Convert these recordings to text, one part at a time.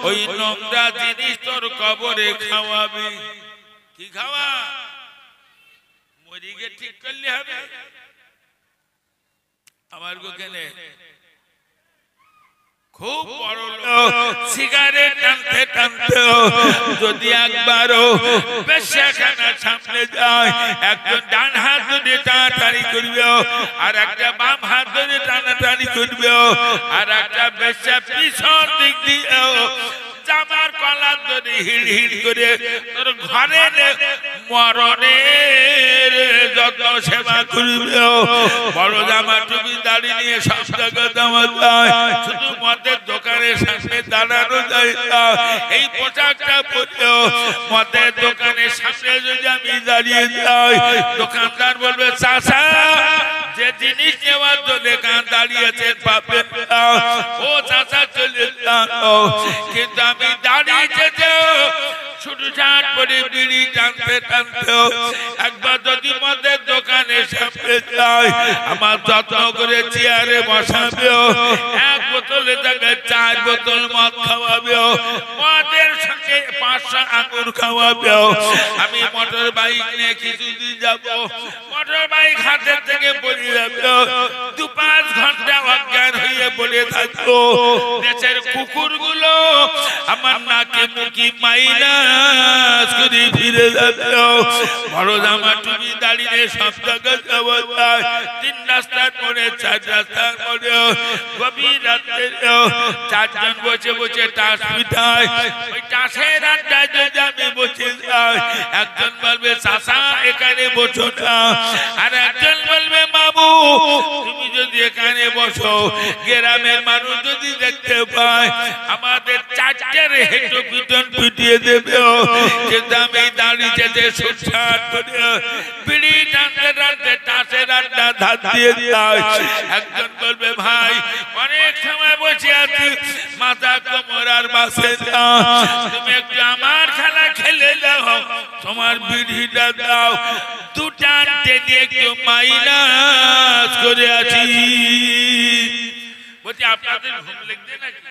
ওই নোংরা জিনিস তোর কবরে খাওয়াবি। কি খাওয়া? মরিগে ঠিক করলে হবে। আমার গোকেনে খুব বড় লোক সিগারেট টানতে টানতে যদি একবারও বেশ্যাখানার সামনে যায়, একজন ডান হাত ধরে টানাটানি করবে আর একটা বাম হাত ধরে টানাটানি করবে, আর একটা বেশ্যা পিছন দিক দিয়ে জামার কলার ধরে হিড় হিড় করে তোর ঘরে মরণের যত্ন সেবা করবে। বড় জামা টুপি দাড়ি নিয়ে সব জায়গায় জামা যায়, শুধু মদের দোকানের সামনে দাঁড়ানো যায় না। এই পোশাকটা পরেও মদের দোকানের সামনে যদি আমি দাঁড়িয়ে যাই, দোকানদার বলবে চাচা যে জিনিস নেওয়ার জন্য কান দাঁড়িয়েছেন পাবেন না, ও চাচা চলে যান। কিন্তু আমি দাঁড়িয়ে যেতে শুধু ঝাঁট করে বিড়ি টানতে টানতে একবার যদি মদের দোকানের সামনে যাই, আমার যত্ন করে চেয়ারে বসাবে, এক বোতলের জায়গায় 4 বোতল মদ খাওয়াবে, মদের সঙ্গে 500 আঙুর খাওয়াবে। আমি মোটর বাইক নিয়ে কিছুদিন যাব, মোটর বাইক হাতের থেকে পড়ে যাবে, 2-5 ঘন্টা অজ্ঞান হয়ে পড়ে থাকবো। দেশের কুকুরগুলো আমার নাকে মুখি মাইনাস করে ফিরে যাবে। বড় জামা টুপি দাঁড়িয়ে সব জায়গায় যাওয়া যায়, 3 রাস্তার মোড়ে 4 রাস্তার মোড়ে গভীর রাত্রে 4 জন বসে বসে টাস পিটায়। ওই টাসের আড্ডায় যদি আমি বসে যাই, একজন বলবে চাচা এখানে বসো না, আর একজন বলবে বাবু তুমি যদি এখানে বসো গ্রামের মানুষ যদি দেখতে পায় আমাদের 4টের হেঁটো পিটন পিটিয়ে দেবে। কিন্তু আমি দাঁড়িয়ে যেতে সুটসাট করে বিড়ি টানতে টানতে টাসের আড্ডা ধার দিয়ে যাই। একজন বলবে ভাই অনেক সময় বসে আছি, মাথা কোমর আর বাসে না, তুমি একটু আমার খেলা খেলে যাও, তোমার বিড়িটা দাও, 2 টান টেনে একটু মাইনাস করে আছি। বলছি আপনাদের ঘুম লেগছে নাকি?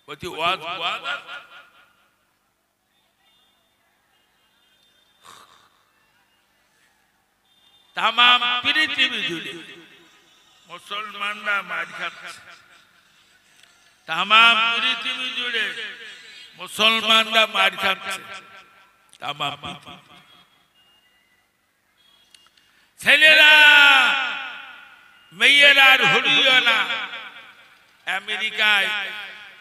বলছি ওয়াজ ওয়াজ তামাম পৃথিবী জুড়ে মুসলমানরা মার খাচ্ছে, তামাম পৃথিবী জুড়ে মুসলমানরা মার খাচ্ছে, তামাম ছেলেরা মেয়েরা আর হলিও না। আমেরিকায়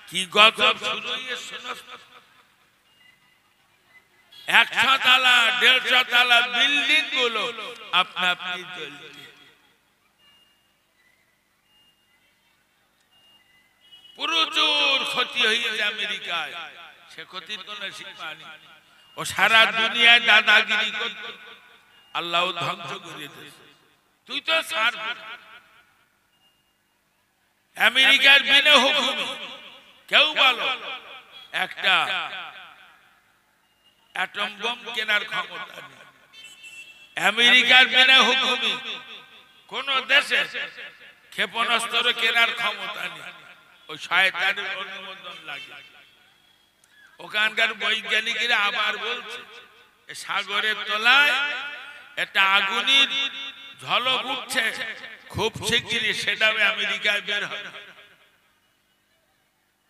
কি গজব শুরু হয়েছে, 100 তলা 150 তলা বিল্ডিং গুলো আপনা আপনি চলছে। প্রচুর ক্ষতি হয়েছে আমেরিকায়, সে ক্ষতির কোন সীমা নেই। ও সারা দুনিয়ায় দাদাগিরি করত, আল্লাহ ধ্বংস করে দিয়েছে। তুই তো সার আমেরিকার বিনা হুকুমে কেউ বলো একটা অ্যাটম বম কেনার ক্ষমতা নেই। আমেরিকার বিনা হুকুমে কোন দেশে ক্ষেপণাস্ত্র কেনার ক্ষমতা নেই, ওই শয়তানের অনুমোদন লাগে। ওখানকার বৈজ্ঞানিকরা আবার বলছে সাগরের তলায় একটা আগুনের ঝলক উঠছে, খুব শিগগিরই সেটাও আমেরিকায় বের হবে।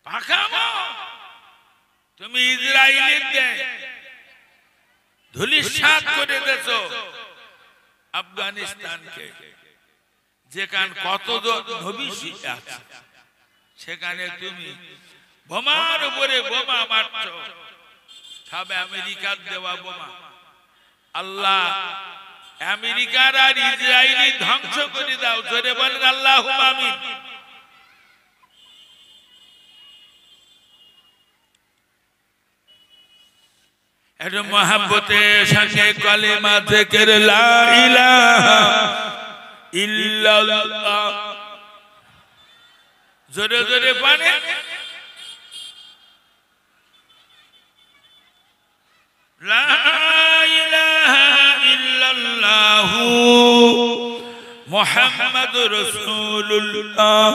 পাকামো তুমি ইসরায়েলের ধূলিসাৎ করে দিয়েছো আফগানিস্তানকে, যেখানে কত ভবিষ্যৎ আছে, সেখানে তুমি বোমার উপরে বোমা মারছো, সব আমেরিকার দেওয়া বোমা। আল্লাহ আমেরিকার আর ইসরায়েলি ধ্বংস করে দাও, জোরে বলেন আল্লাহুম্মা আমিন। এর মহব্বতের সঙ্গে কলিমা জিকির লা ইলাহা ইল্লাল্লাহ জোরে জোরে পানে লা ইলাহা ইল্লাল্লাহু মুহাম্মাদুর রাসূলুল্লাহ।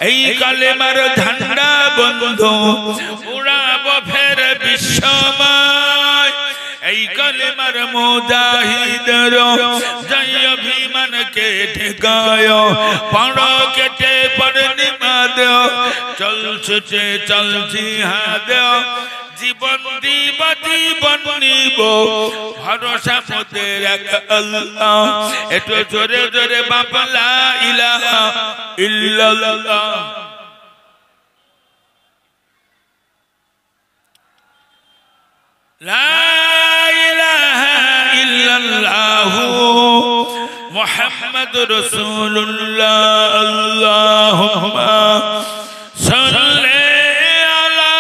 এই কালেমার ঝান্ডা বন্ধু উড়াবো ফের বিশ্বময়। এই কালেমার মুজাহিদের জয় অভিমানকে ঠেকায়, পড়ো কেটে পূর্ণিমা দেও, চলছে চলছি হাদ, জীবন দিব জীবন নিব ভরসা মোদের এক আল্লাহ। একটু জোরে জোরে বাবা লা ইলাহা ইল্লাল্লাহ। লা ইলাহা ইল্লাল্লাহ মুহাম্মাদুর রাসূলুল্লাহ। আল্লাহুম্মা সাল্লি আলা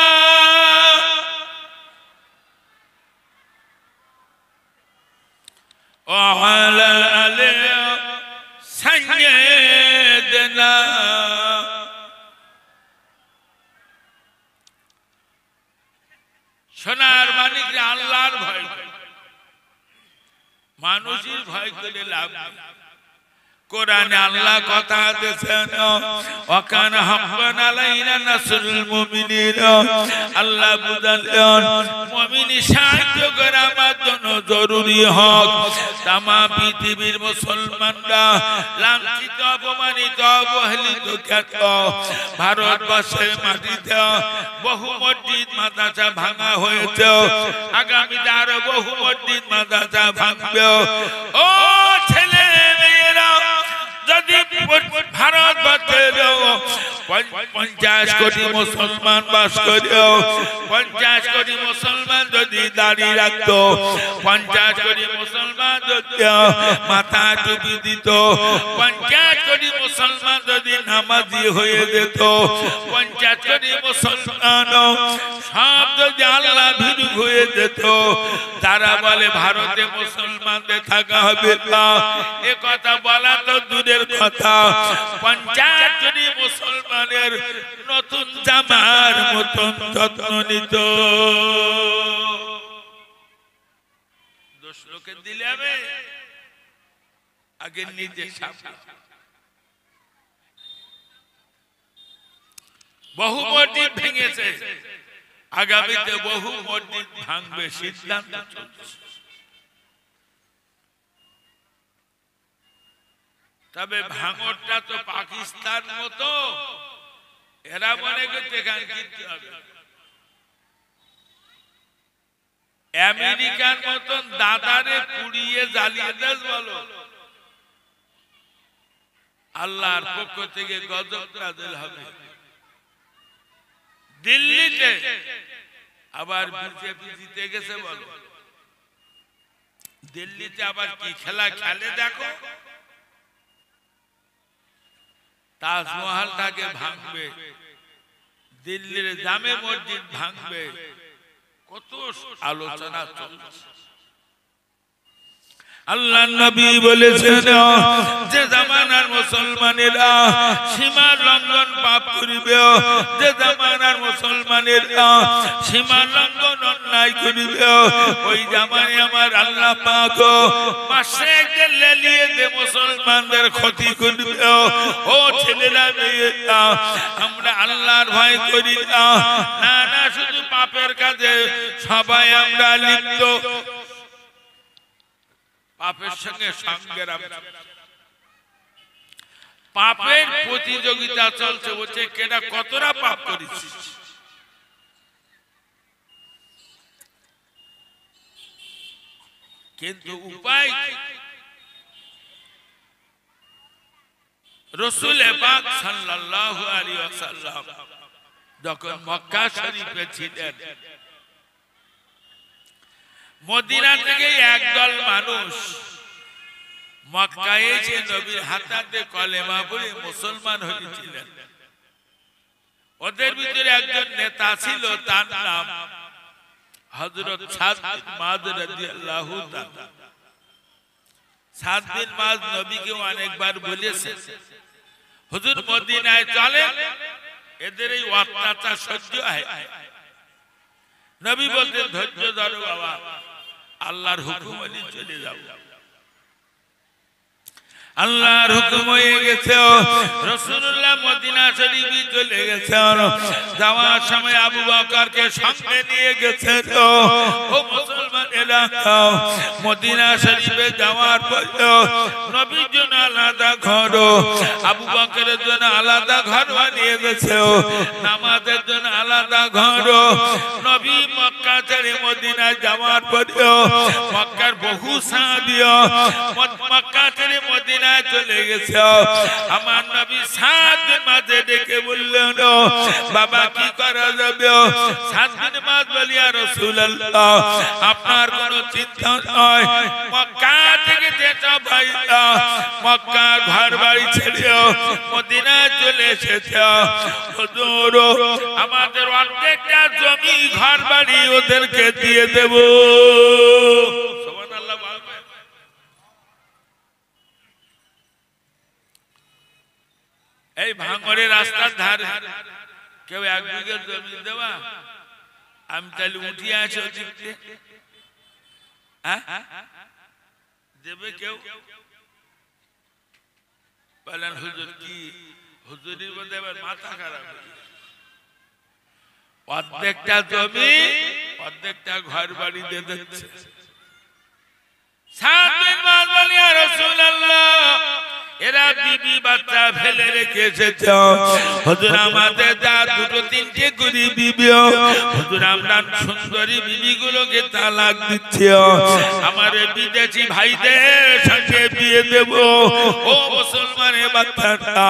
ওয়া আলা আলি সাইয়্যিদিনা। সোনার মানিকরে আল্লাহর ভয়, মানুষের ভয় করে লাভ নেই। কোরআনে আল্লাহ কথা দিয়েছেন, ওয়াকান হাক্কান আলাইনা নাসরুল মুমিনিন। আল্লাহ বুঝালেন মুমিন সাহায্য করা আমার জন্য জরুরি হক। তামাম পৃথিবীর মুসলমানরা লাঞ্ছিত, অপমানিত, অবহেলিত খ্যাত ভারতবর্ষের মাটিতে বহু মসজিদ মাদ্রাসা ভাঙা হয়েছে, আগামীতে আরো বহু মসজিদ মাদ্রাসা ভাঙবে। ও ছেলে মেয়েরা, যদি ভারতবর্ষের 50 কোটি মুসলমান বাস করে, 50 কোটি মুসলমান যদি দাড়ি রাখত, 50 কোটি মুসলমান যদি মাথা টুপি দিত, 50 কোটি মুসলমান যদি নামাজি হয়ে যেত, 50 কোটি মুসলমান সব যদি আল্লাহ ভীরু হয়ে যেত, তারা বলে ভারতে মুসলমানদের থাকা হবে না। এ কথা বলা তো দূরের কথা, 50 কোটি মুসলমানের নতুন জামার মতন যত্ন নিত। দোষ লোকে দিলে হবে, আগে নিজে সামনে। বহু মসজিদ ভেঙেছে, আগামীতে বহু মসজিদ ভাঙবে সিদ্ধান্ত চলছে। তবে ভাঙরটা তো পাকিস্তান মতো, এরা মনে করতে এখানে কিনতে হবে। আমেরিকার মতন দাদারে পুড়িয়ে জ্বালিয়ে দেশ বলো, আল্লাহর পক্ষ থেকে গজব নাযিল হবে। দিল্লিতে আবার বিজেপি জিতে গেছে বলো, দিল্লিতে আবার কি খেলা খেলে দেখো। তাজমহলটাকে ভাঙবে, দিল্লির জামে মসজিদ ভাঙবে, কত আলোচনা চলছে। আল্লাহ নবী বলেছেন যে জামানার মুসলমানেরা সীমা লঙ্ঘন পাপ করিবে, যে জামানার মুসলমানেরা সীমা লঙ্ঘন অন্যায় করিবে, ওই জামানে আমার আল্লাহ পাক মাশরিকদের লেলিয়ে যে মুসলমানদের ক্ষতি করবে। ও ছেলেরা মেয়েরা, আমরা আল্লাহর ভয় করি না, না না শুধু পাপের কাজে সবাই আমরা লিপ্ত। পাপের সঙ্গে সংগ্রাম, পাপের প্রতিযোগিতা চলছে, বলছে কেডা কতটা পাপ করেছে। কিন্তু উপায় রাসূল পাক সাল্লাল্লাহু আলাইহি ওয়াসাল্লাম যখন মক্কা শরীফে ছিলেন, মদিনা থেকে একদল মানুষ মক্কায় এসে নবীর হাতে কলেমা পড়ে মুসলমান হয়েছিলেন। ওদের ভিতরে একজন নেতা ছিল, তার নাম হযরত সাদ বিন মুআয রাদিয়াল্লাহু তাআলা। সাদ বিন মুআয নবীকে অনেকবার বলেছে, হুজুর মদিনায় চলেন, এদের এই অত্যাচার সহ্য হয়। নবী বলতেন ধৈর্য ধরো বাবা, আল্লাহর হুকুম হলে চলে যাও। আল্লাহর হুকুম হয়ে গেছে রাসূলুল্লাহ মদিনা শরীফে চলে গেছেন যাওয়ার সময় আবু বকরকে সঙ্গে নিয়ে গেছেন ও মুসলমানেরা মদিনা শরীফে যাওয়ার পর নবীর জন্য আলাদা ঘর আবু বকরের জন্য আলাদা ঘর বানিয়ে গেছে নামাজের জন্য আলাদা ঘর নবী মক্কা ছেড়ে মদিনা যাওয়ার পর মক্কার বহু সাহাবী মক্কা ছেড়ে মদিনা চলে গেছে আমার নবী 7 দিন মাঝে ডেকে বললেন বাবা কি করা যাবে 7 দিন মাঝ বলিয়া রাসূলুল্লাহ আপনার কোনো চিন্তা নয় মক্কা থেকে যেটা ভাইরা মক্কা ঘর বাড়ি ছেড়ে মদিনা চলে এসেছে হুজুর আমাদের অর্ধেকটা জমি ঘর বাড়ি ওদেরকে দিয়ে দেব সুবহানাল্লাহ বলবেন এই ভাঙড়ের রাস্তার ধারে কেউ 1 বিঘা জমি দেবা আমি তাহলে উঠিয়ে আসি ওদিকে দেবে কেউ বলেন হুজুর কি হুজুরির মধ্যে মাথা খারাপ অর্ধেকটা জমি অর্ধেকটা ঘর বাড়ি দিয়ে দিচ্ছে 7 দিন বাদ বলিয়া রাসূলুল্লাহ এরা বিবি বাচ্চা ফেলে রেখে এসেছে হুজুর আমাদের যা 2-3টে করে বিবি হুজুর আমরা সুন্দরী বিবিগুলোকে তালাক দিচ্ছি আমার বিদেশি ভাইদের সঙ্গে বিয়ে দেব ও মুসলমানের বাচ্চারা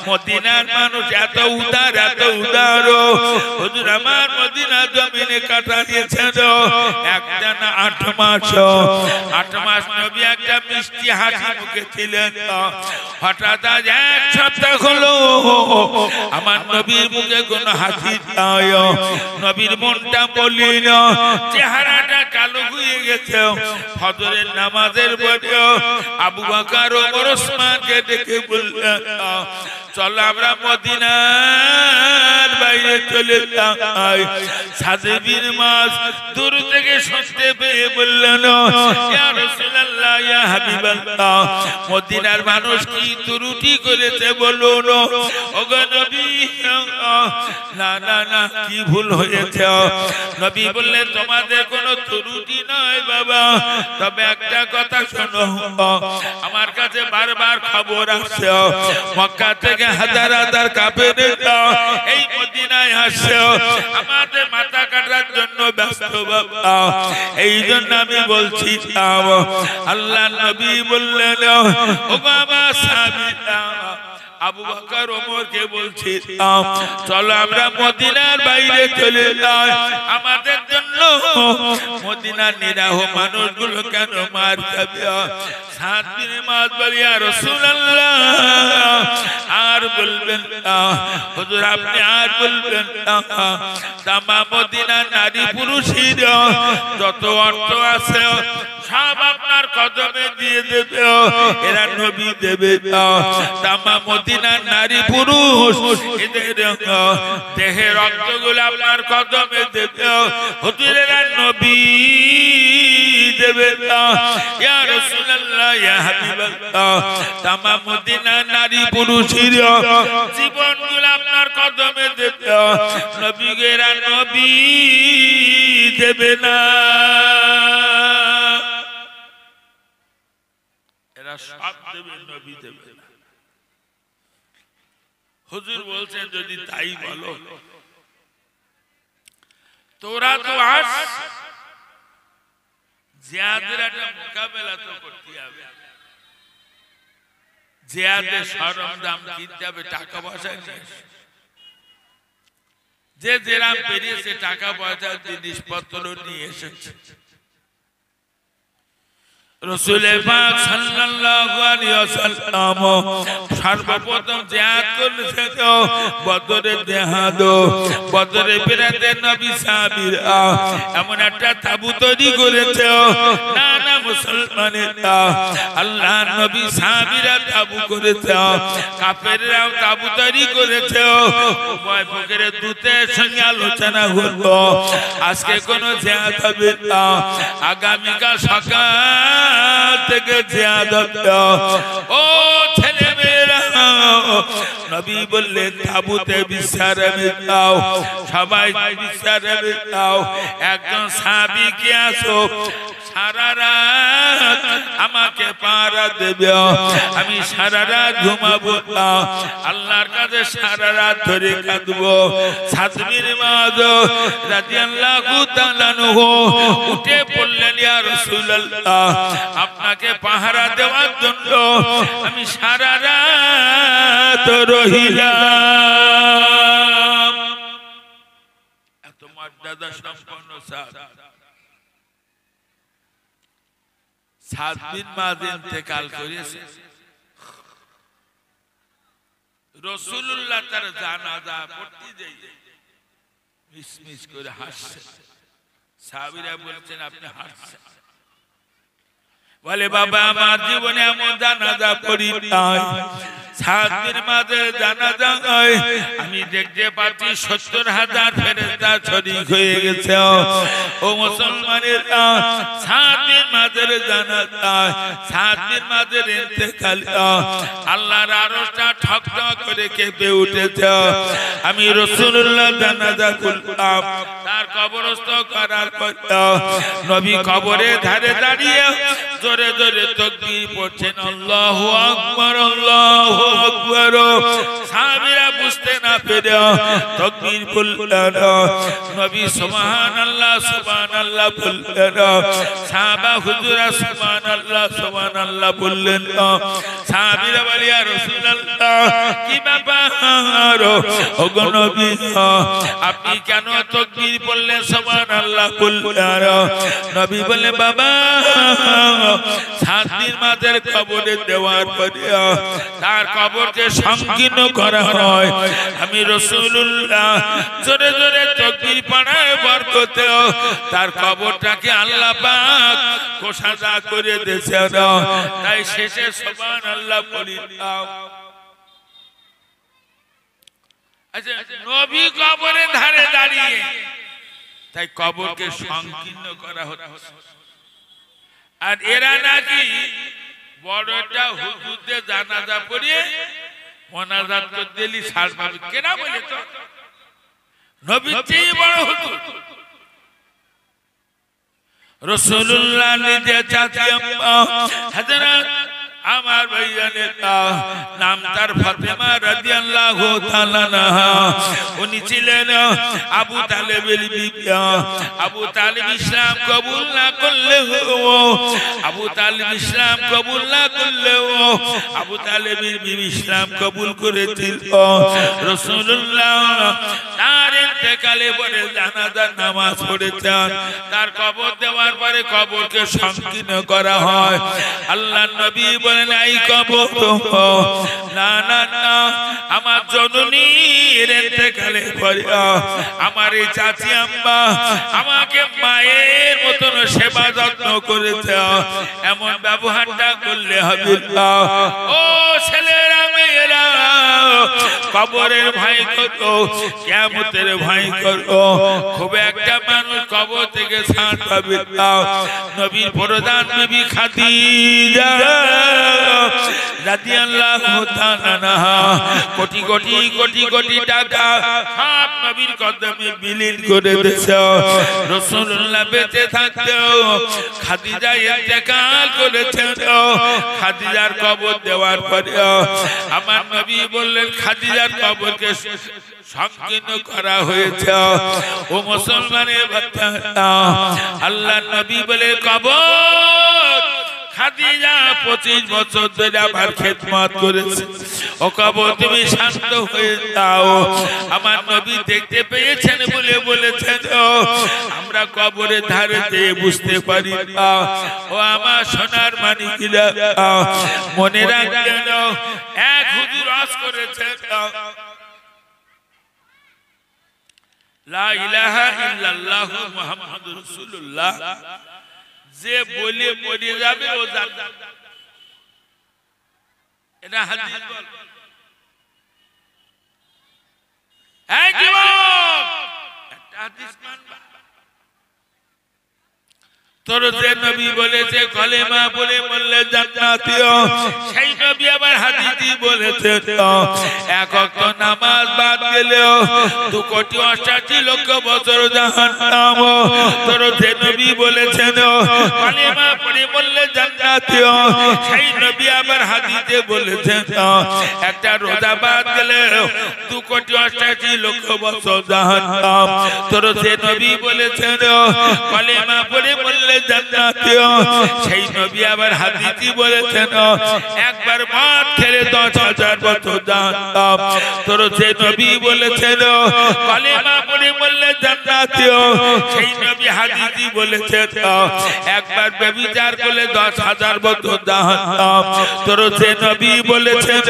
মদিনার মানুষ এত উদার হুজুর আমার মদিনা জমিনে কাটাইয়েছেন একটা না 8 মাস নবী একটা মিষ্টি হাসি মুখে ছিলেন হঠাৎ আজ 1 সপ্তাহ হলো আমার নবীর মুখে কোনো হাসি নাই নবীর মনটা মলিন চেহারাটা কালো হয়ে গেছে ফজরের নামাজের পরে আবু বকর ওমর ওসমানকে ডেকে বললেন চলো আমরা মদিনার বাইরে চলে যাই সাজেবির মাস দূর থেকে শুনতে পেয়ে বললেন ইয়া রাসূলুল্লাহ ইয়া হাবিবাল্লাহ মদিনার মানুষ কি ত্রুটি করেছে বলুন ওগো নবী না কি ভুল হয়েছে নবী বললেন তোমাদের কোনো ত্রুটি নয় বাবা তবে একটা কথা শোনো আমার কাছে বারবার খবর আসছে মক্কা থেকে হাজার কাফেররা এই মদিনায় আসছে আমাদের মাথা কাটার জন্য ব্যস্ত বাবা এই জন্য আমি বলছি আল্লাহ নবী বললেন ও বাবা সাহাবীরা আবু বকর ওমরকে বলছি চলো আমরা মদিনার বাইরে চলে যাই আমাদের জন্য মদিনার নিরাহ মানুষগুলো কেন মার খাবে 7 দিন মাস বলিয়া রাসূলুল্লাহ আর বলবেন হুজুর আপনি আর বলবেন তামাম মদিনার নারী পুরুষের যত অর্থ আছে সব আপনার কদমে দিয়ে দেবে এরা নবী দেবে তামাম মদিনার নারী পুরুষ এদের দেহের রক্তগুলো আপনার কদমে দেবে হুজুর এরা নবী দেবে ইয়া রাসূলুল্লাহ ইয়া হাবিবাল্লাহ তামাম মদিনার নারী পুরুষের জীবনগুলো আপনার কদমে দেবে নবীরা নবী দেবে না এরা সব দেবে নবী দেবে না হুজুর বলছেন যদি তাই বলো তোরা তো আস জিহাদের একটা মোকাবেলা তো করতে হবে জিহাদের সরঞ্জাম কিনতে হবে টাকা পয়সা নিয়ে যে যেরাম পেরিয়েছে টাকা পয়সা জিনিসপত্র নিয়ে এসেছে রাসূল পাক সাল্লাল্লাহু আলাইহি ওয়াসাল্লাম সর্বপ্রথম জিহাদ করেছে বদরের জিহাদ বদরে বেরাতে নবী সাহাবীরা এমন একটা তাবু তৈরি করেছে নানা মুসলমানেরা আল্লাহ নবী সাহাবীরা তাবু করেছে কাফেররাও তাবু তৈরি করেছে উভয় পক্ষের দূতের সঙ্গে আলোচনা হলো আজকে কোনো জিহাদ হবে না আগামীকাল সকাল থেকে জিহাদ হবে ও ছেলে মেয়েরা নবী বললেন তাবুতে বিশ্রামে দাও সবাই বিশ্রামে দাও একজন সাহাবী কে আসো সারা রাত আমাকে পাহারা দেবে আমি সারা রাত ঘুমাবো না আল্লাহর কাছে সারা রাত ধরে কাঁদবো সাদ বিন মুআয রাদিয়াল্লাহু তাআলা আনহু উঠে বললেন ইয়া রাসূলুল্লাহ আপনাকে পাহারা দেওয়ার জন্য আমি সারা রাত রহিলাম এত মর্যাদা সম্পন্ন সাদ বিন মুআয ইন্তেকাল করেছে রাসূলুল্লাহ তার জানাজা পড়তে যাই মিসমিস করে হাসছে সাহাবীরা বলছেন আপনি হাসছেন বলে বাবা আমার জীবনে এমন জানাজা পড়ি নাই সাদ বিন মুআযের জানাজা হয় আমি দেখতে পাচ্ছি ৭০,০০০ ফেরেশতা শরীক হয়ে গেছে ও মুসলমানেরা সাদ বিন মুআযের জানাজা সাদ বিন মুআযের ইন্তেকাল আল্লাহর আরশটা ঠক ঠক করে কেঁপে উঠেছে আমি রাসূলুল্লাহ জানাজা করলাম তার কবরস্থ করার পর নবী কবরের ধারে দাঁড়িয়ে জোরে জোরে তাকবীর পড়ছেন আল্লাহু আকবার আল্লাহু আকবার সাহাবীরা বুঝতে না পেরে তাকবীর বললেন নবী সুবহানাল্লাহ সুবহানাল্লাহ বললেন সাহাবা হুজুরা সুবহানাল্লাহ সুবহানাল্লাহ বললেন সাহাবীরা বলে ইয়া রাসূলুল্লাহ কি ব্যাপার ওগো নবী আপনি কেন তাকবীর বললেন সুবহানাল্লাহ বললেন নবী বলে বাবা 7 দিন মাঝের কবরে দেওয়ার পরে তার কবরকে সংকীর্ণ করা হয় আমি রাসূলুল্লাহ জোরে জোরে তাকবীর পড়ায় বরকতে তার কবরটাকে আল্লাহ পাক কোষাদা করে দিয়েছেন তাই শেষে সুবহানাল্লাহ বলি আচ্ছা নবী কবরের ধারে দাঁড়িয়ে তাই কবরকে সংকীর্ণ করা হচ্ছে আর এরা নাকি বড়টা হুজুরদের জানাজা পড়িয়ে মোনাজাত করতে দিলি সাজ পাবে কেনা বলে তো নবীর চেয়ে বড় হুজুর রাসূলুল্লাহ নিজে চাচি আম্মা হযরত আমার ভাইজানের নাম তার ফাতেমা রাদিয়াল্লাহু তাআলা আনহা উনি ছিলেন আবু তালেবের বিবি আবু তালেব ইসলাম কবুল না করলেও আবু তালেব ইসলাম কবুল না করলেও আবু তালেবের বিবি ইসলাম কবুল করেছিল রাসূলুল্লাহ তার ইন্তেকালে পরে জানাজার নামাজ পড়েছেন তার কবর দেওয়ার পরে কবরকে সংকীর্ণ করা হয় আল্লাহর নবী নাই কবর না না না আমার জননীর ইন্তেকালে পরে আমার এই চাচি আম্মা আমাকে মায়ের মতন সেবা যত্ন করেছে এমন ব্যবহারটা করলে হবে ও ছেলেরা মেয়েরা কবরের ভয় কত কিয়ামতের ভয় কত খুব একটা মানুষ কবর থেকে ছাড় পাবে নবীর প্রধান বিবি খাদিজা রাদিয়াল্লাহু তাআলা আনহা কোটি কোটি কোটি কোটি টাকা সব নবীর কদমে বিলীন করে দিয়েছে রাসূলুল্লাহ বেঁচে থাকতে খাদিজা ইন্তেকাল করেছেন খাদিজার কবর দেওয়ার পরে আমার নবী বললেন খাদিজার কবরকে সংকীর্ণ করা হয়েছে ও মুসলমানের বাচ্চা আল্লাহর নবী বলে কবর খাদিজা 25 বছর ধরে আমার খেদমত করেছে ও কবর তুমি শান্ত হয়ে যাও আমার নবী দেখতে পেয়েছেন বলে বলেছেন আমরা কবরের ধারে যেয়ে বুঝতে পারি না ও আমার সোনার মানিকরা মনে রাখবেন এক হুজুর আজ করেছেন লা ইলাহা ইল্লাল্লাহু মুহাম্মাদুর রাসূলুল্লাহ যে বলে মরে যাবে ও জান্নাত, এটা হাদিস বল। এই যুবক একটা হাদিস মানবা। তোর যে নবী বলেছে কলেমা বলে বললে জান্নাতীয়, সেই নবী আবার হাদিসে বলেছে এক ওয়াক্ত নামাজ বাদ গেলেও 2,88,00,000 বছর জাহান্নাম। তোর যে নবী বলেছেন কলেমা পড়ে বললে জান্নাতীয়, সেই নবী আবার হাদিসে বলেছেন একটা রোজা বাদ গেলেও 2,88,00,000 বছর জাহান্নাম। তোর যে নবী বলেছেন কলেমা পড়ে বললে জান্নাতীয়, সেই নবী আবার হাদিসে বলেছেন একবার মদ খেলে 10,000 বছর জাহান্নাম। তোর যে নবী বলেছেন কলেমা পড়ে বললে জান্নাতীয়, সেই নবী হাদিসে বলেছেন একবার ব্যভিচার করলে 10,000 বছর জাহান্নাম। তোর যে নবী বলেছেন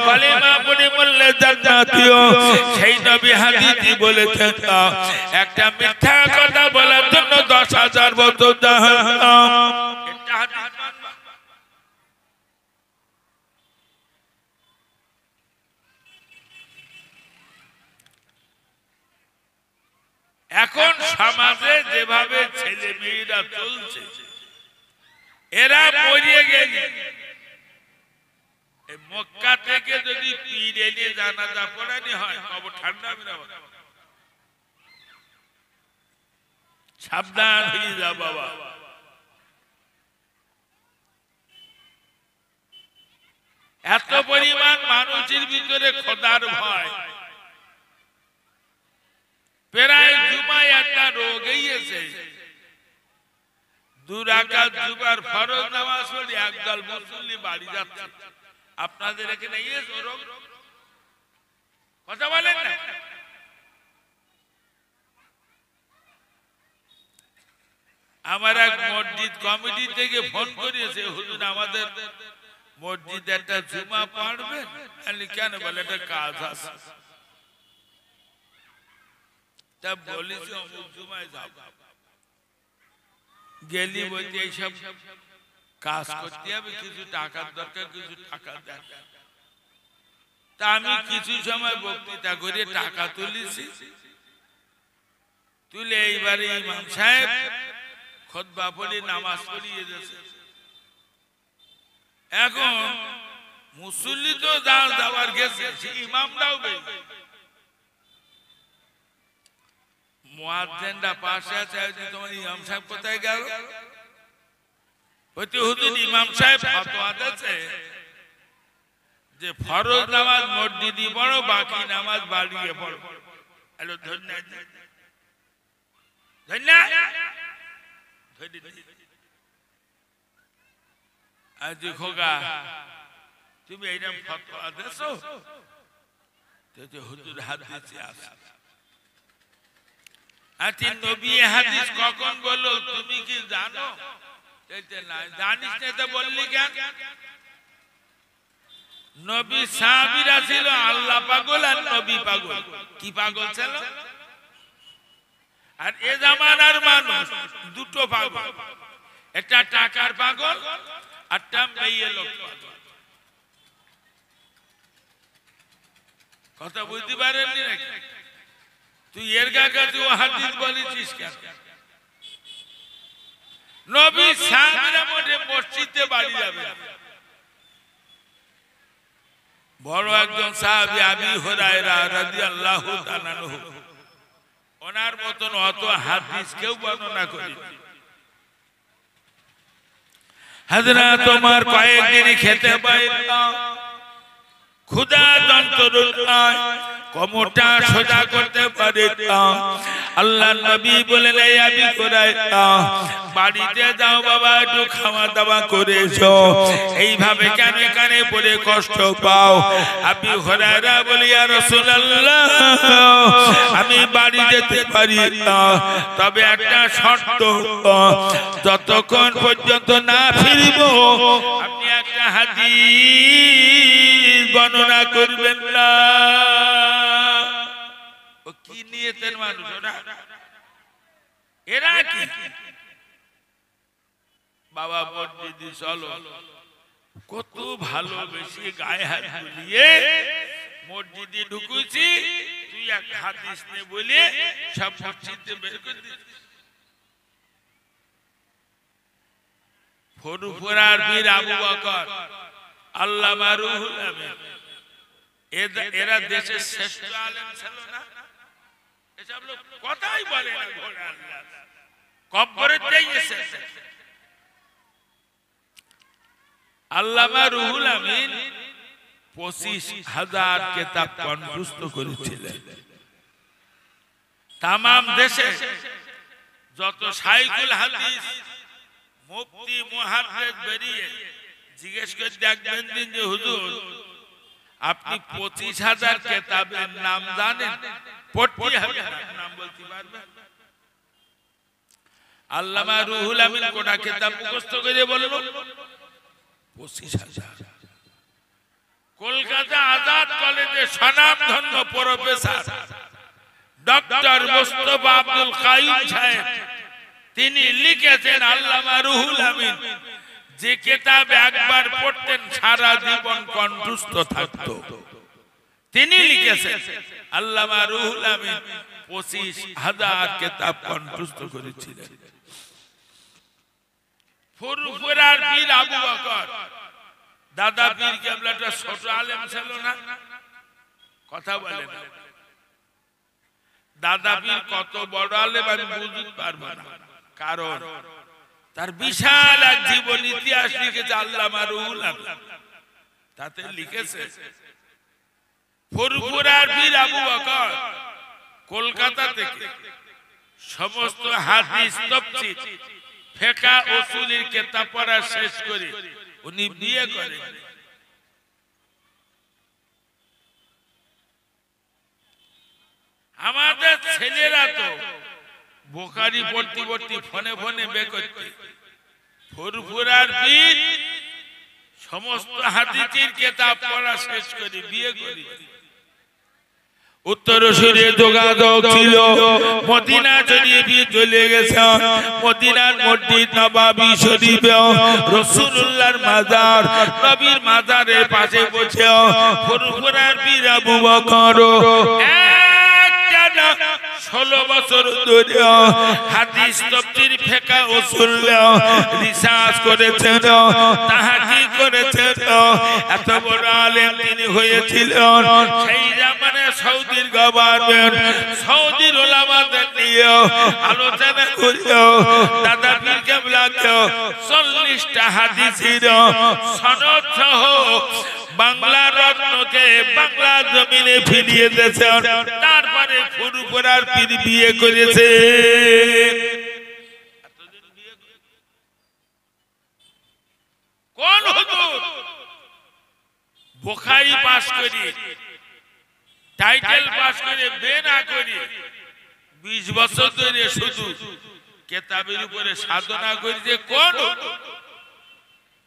কলেমা পড়ে বললে জান্নাতীয়, সেই নবী হাদিসে বলেছেন একটা মিথ্যা কথা বলার জন্য 10,000 বছর জাহান্নাম। এটা হাদিস মানবা। এখন সমাজে যেভাবে ছেলে মেয়েরা চলছে, এরা পড়িয়ে গেলে মক্কা থেকে যদি পীর এনে জানাজা পড়ানি হয় কবর ঠান্ডা হবে না? সাবধান হয়ে যা বাবা। এত পরিমাণ মানুষের ভিতরে খোদার ভয়, প্রায় জুমায় একটা রোগ হয়েছে। 2 রাকাত জুমার ফরজ নামাজ পড়ে একদল মুসল্লি বাড়ি যাচ্ছে। আপনাদের এখানে এই রোগ কথা বলেন না? আমার এক মসজিদ কমিটি থেকে ফোন করেছে, হুজুর আমাদের মসজিদে একটা জুমা পড়বেন? কেন বলে একটা কাজ আছে। তা বলেছি অমুক জুমায় যাব। গেলি বলতে এইসব কাজ করতে হবে, কিছু টাকার দরকার, কিছু টাকা দেন। তা আমি কিছু সময় বক্তৃতা করে টাকা তুলেছি। তুলে এইবারে ইমাম সাহেব খুতবা পড়ে নামাজ পড়িয়ে দিয়েছে। এখন মুসল্লি তো যাওয়ার গেছে, ইমামরাও গেছে, মুয়াজ্জিনরা পাশে আছে। তোমার ইমাম সাহেব কোথায় গেল? বলতে হুজুর ইমাম সাহেব ফতোয়া দিয়েছে যে ফরজ নামাজ মসজিদে পড়ো, বাকি নামাজ বাড়িয়ে পড়ো। হ্যালো ধন্যবাদ ধন্যবাদ। আজ খোকা তুমি এইরকম ফতোয়া দিয়েছো? হুজুর হাদিসে আছে। আচ্ছা নবী হাদিস কখন বললো তুমি কি জানো? জানিস না তো বললি কেন? নবী সাহাবীরা ছিল আল্লাহ পাগল আর নবী পাগল। কি পাগল ছিল? আর এ জামানার মানুষ দুটো পাগল, একটা টাকার পাগল আর একটা মেয়ে লোক পাগল। কথা বুঝতে পারেননি নাকি? তুই এর কাছে ও হাদিস বলেছিস কেন? নবী সাহাবীরা মোটে মসজিদে বাড়ি যাবে। বড় একজন সাহাবী আবু হুরায়রা রাদিয়াল্লাহু তাআলা আনহু, ওনার মতন অত হাদিস কেউ বর্ণনা করেনি। হযরত ওমর কয়েকদিন খেতে পায় না, ক্ষুধা যন্ত্রণায় কোমরটা সোজা করতে পারে না। আল্লাহ নবী বলেন এই আবু হুরায়রা বাড়িতে যাও বাবা, একটু খাওয়া দাওয়া করেছো, এইভাবে কানে কানে পড়ে কষ্ট পাও। আবু হুরায়রা বলে ইয়া রাসূলুল্লাহ আমি বাড়ি যেতে পারি না, তবে একটা শর্ত, যতক্ষণ পর্যন্ত না ফিরব আপনি একটা হাদিস বর্ণনা করবেন না। ও কি নিয়েছেন মানুষ ওরা? এরা কি বাবা মসজিদে চলো, কত ভালোবেসে গায়ে হাত বুলিয়ে মসজিদে ঢুকেছি, তুই এক হাদিস নে বলে সব মসজিদে বের করে দিচ্ছিস। ফুরফুরার বীর আবু বকর, আল্লামা রুহুল আমিন, এরা দেশের শ্রেষ্ঠ আলেম ছিল না? এসব লোক কথাই বলে না, ঘোড়া আল্লাহ কবরে দিয়েছে। আল্লামা রুহুল আমিন 25,000 কিতাব কণ্ঠস্থ করেছিলেন। তামাম দেশে যত শাইখুল হাদিস মুফতি মুহাদ্দিস বেরিয়ে জিজ্ঞেস করে দেখবেন দিন যে হুজুর আপনি 25,000 কিতাবের নাম জানেন? পড়তে হবে, নাম বলতে পারবেন? আল্লামা রুহুল আমিন কোটা কিতাব মুখস্থ করে বলল 25,000। কলকাতা আজাদ কলেজে স্বনামধন্য প্রফেসর ডক্টর মুস্তাফা আব্দুল কাইয়ুম সাহেব, তিনি লিখেছেন আল্লামা রুহুল আমিন যে কিতাব একবার পড়তেন সারা জীবন কণ্ঠস্থ থাকতো। তিনি লিখেছেন আল্লামা রুহুল আমিন 25,000 কিতাব কণ্ঠস্থ করেছিলেন। ফুরফুরার পীর আবু বকর, দাদা পীর কেবলাটা ছোট আলেম ছিল না? কথা বলে না। দাদা পীর কত বড় আলেম আমি বুঝতে পারবো না, কারণ তার বিশাল এক জীবন ইতিহাস লিখেছে আল্লামা রুহুল আমিন। তাতে লিখেছে ফুরফুরার পীর আবু বকর কলকাতা থেকে সমস্ত হাদিস, তাফসীর, ফিকহ, উসুলের কিতাব পড়া শেষ করে উনি বিয়ে করেন। আমাদের ছেলেরা তো বুখারী পড়তে পড়তে ফোনে ফোনে বের করতে, ফুরফুরার পীর সমস্ত হাদিসের কিতাব পড়া শেষ করে বিয়ে করে। উত্তরসূরি যোগাযোগ ছিল, মদিনা শরীফে চলে গেছে। মদিনার মসজিদ নববী শরীফে রাসূলুল্লাহর মাজার, নবীর মাজারের পাশে বসে ফুরফুরার পীর আবু বকর 16 বছর ধরে হাদিস, তাফসীর, ফিকহ, উসুল রিসার্চ করেছেন, তাহকিক করেছেন। এত বড় আলেম তিনি হয়েছিলেন। সেই জামানে সৌদির গভর্নমেন্ট সৌদির উলামাদের নিয়ে আলোচনা করে দাদা পীর কেবলাকে 40টা হাদিসের সনদ সহ বাংলা রত্নকে বাংলা জমিনে ফিরিয়ে দিয়েছেন। তারপরে ফুরফুরার পীর বিয়ে করেছে। কোন হুজুর বুখারী পাস করে, টাইটেল পাস করে, বিয়ে না করে 20 বছর ধরে শুধু কিতাবের উপরে সাধনা করেছে? কোন?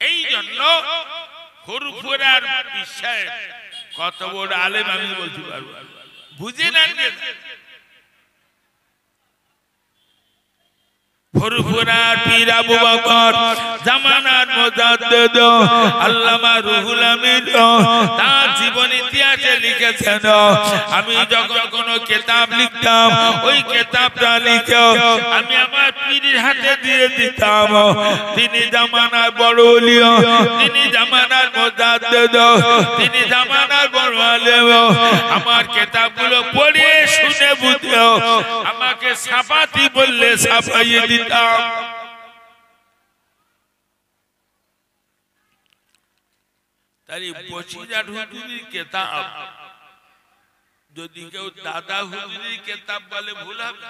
এই জন্য ফুরফুরার বিষয় কত বড় আলেম আমি বলতে পারবো, বুঝে না? ফুরফুরার পীর আবু বকর জামানার মুজাদ্দিদ আল্লামা রুহুল আমিন তার জীবন ইতিহাসে লিখেছেন, আমি যখন কোন কিতাব লিখতাম ওই কিতাবটা লিখে আমি আমার পীরের হাতে দিয়ে দিতাম। তিনি জামানার বড় ওলি, তিনি জামানার মুজাদ্দিদ, তিনি জামানার বড় আলেম। আমার কিতাবগুলো পড়ে শুনে বুঝে আমাকে ছাপাতি বললে ছাপাইয়ে দিতাম। তাই বসিরহাট হুজুরের কিতাব যদি কেউ দাদা হুজুরের কিতাব বলে ভুল হবে?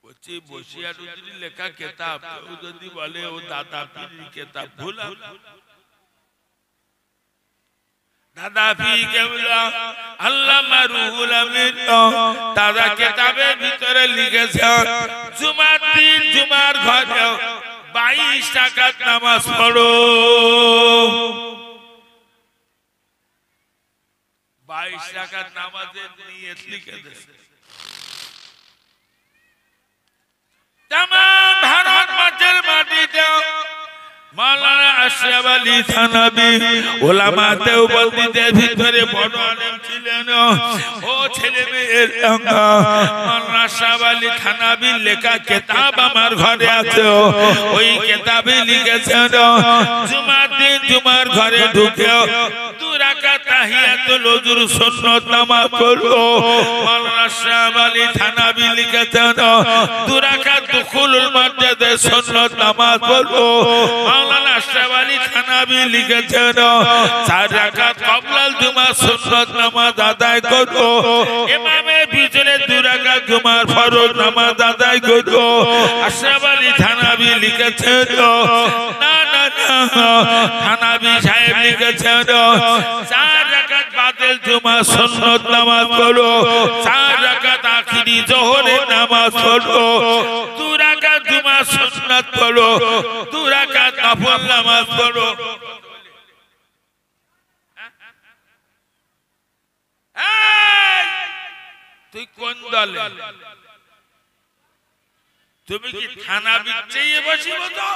বলছি বসিরহাট হুজুরের লেখা কিতাব কেউ যদি বলে ও দাদা পীরের কিতাব, ভুল হবে? দাদা পীর কেবলা আল্লামা রুহুল আমিন দাদা কিতাবের ভিতরে লিখেছেন জুমার দিন জুমার ঘরে 22 রাকাত নামাজ পড়ো। 22 রাকাত নামাজের নিয়ত লিখে দিয়েছে। तमाम भारत बर्षের মাটিতে মাওলানা আশরাফ আলী থানভী উলামা দেওবন্দিদের ভিতরে বড় আলেম ছিলেন। ও ছেলে মেয়ের মাওলানা আশরাফ আলী থানভীর লেখা কিতাব আমার ঘরে আছে। ওই কিতাবে লিখেছেন জুমার দিন জুমার ঘরে ঢুকে 2 রাকাত তাহিয়াতুল ওযুর সুন্নাত নামাজ পড়ো। মাওলানা আশরাফ আলী থানভী লিখেছেন 2 রাকাত দুখুলুল মসজিদে সুন্নাত নামাজ পড়ো। মাওলানা আশরাফ আলী থানভী লিখেছেন 4 রাকাত ক্বাবলাল জুমা সুন্নাত নামাজ আদায় করো। ইমামের পিছনে 2 রাকাত জুমার ফরজ নামাজ আদায় করো। আশরাফ আলী থানভী লিখেছেন না না না, থানভী সাহেব লিখেছেন 4 রাকাত বাতিল জুমা সুন্নাত নামাজ পড়ো। 4 রাকাত আখিরি যোহরের নামাজ পড়ো। 2 রাকাত জুমা সুন্নাত পড়ো। 2 রাকাত নফল নামাজ পড়ো। তুই কোন দলে? তুমি কি থানভী চেয়ে বসিব? তো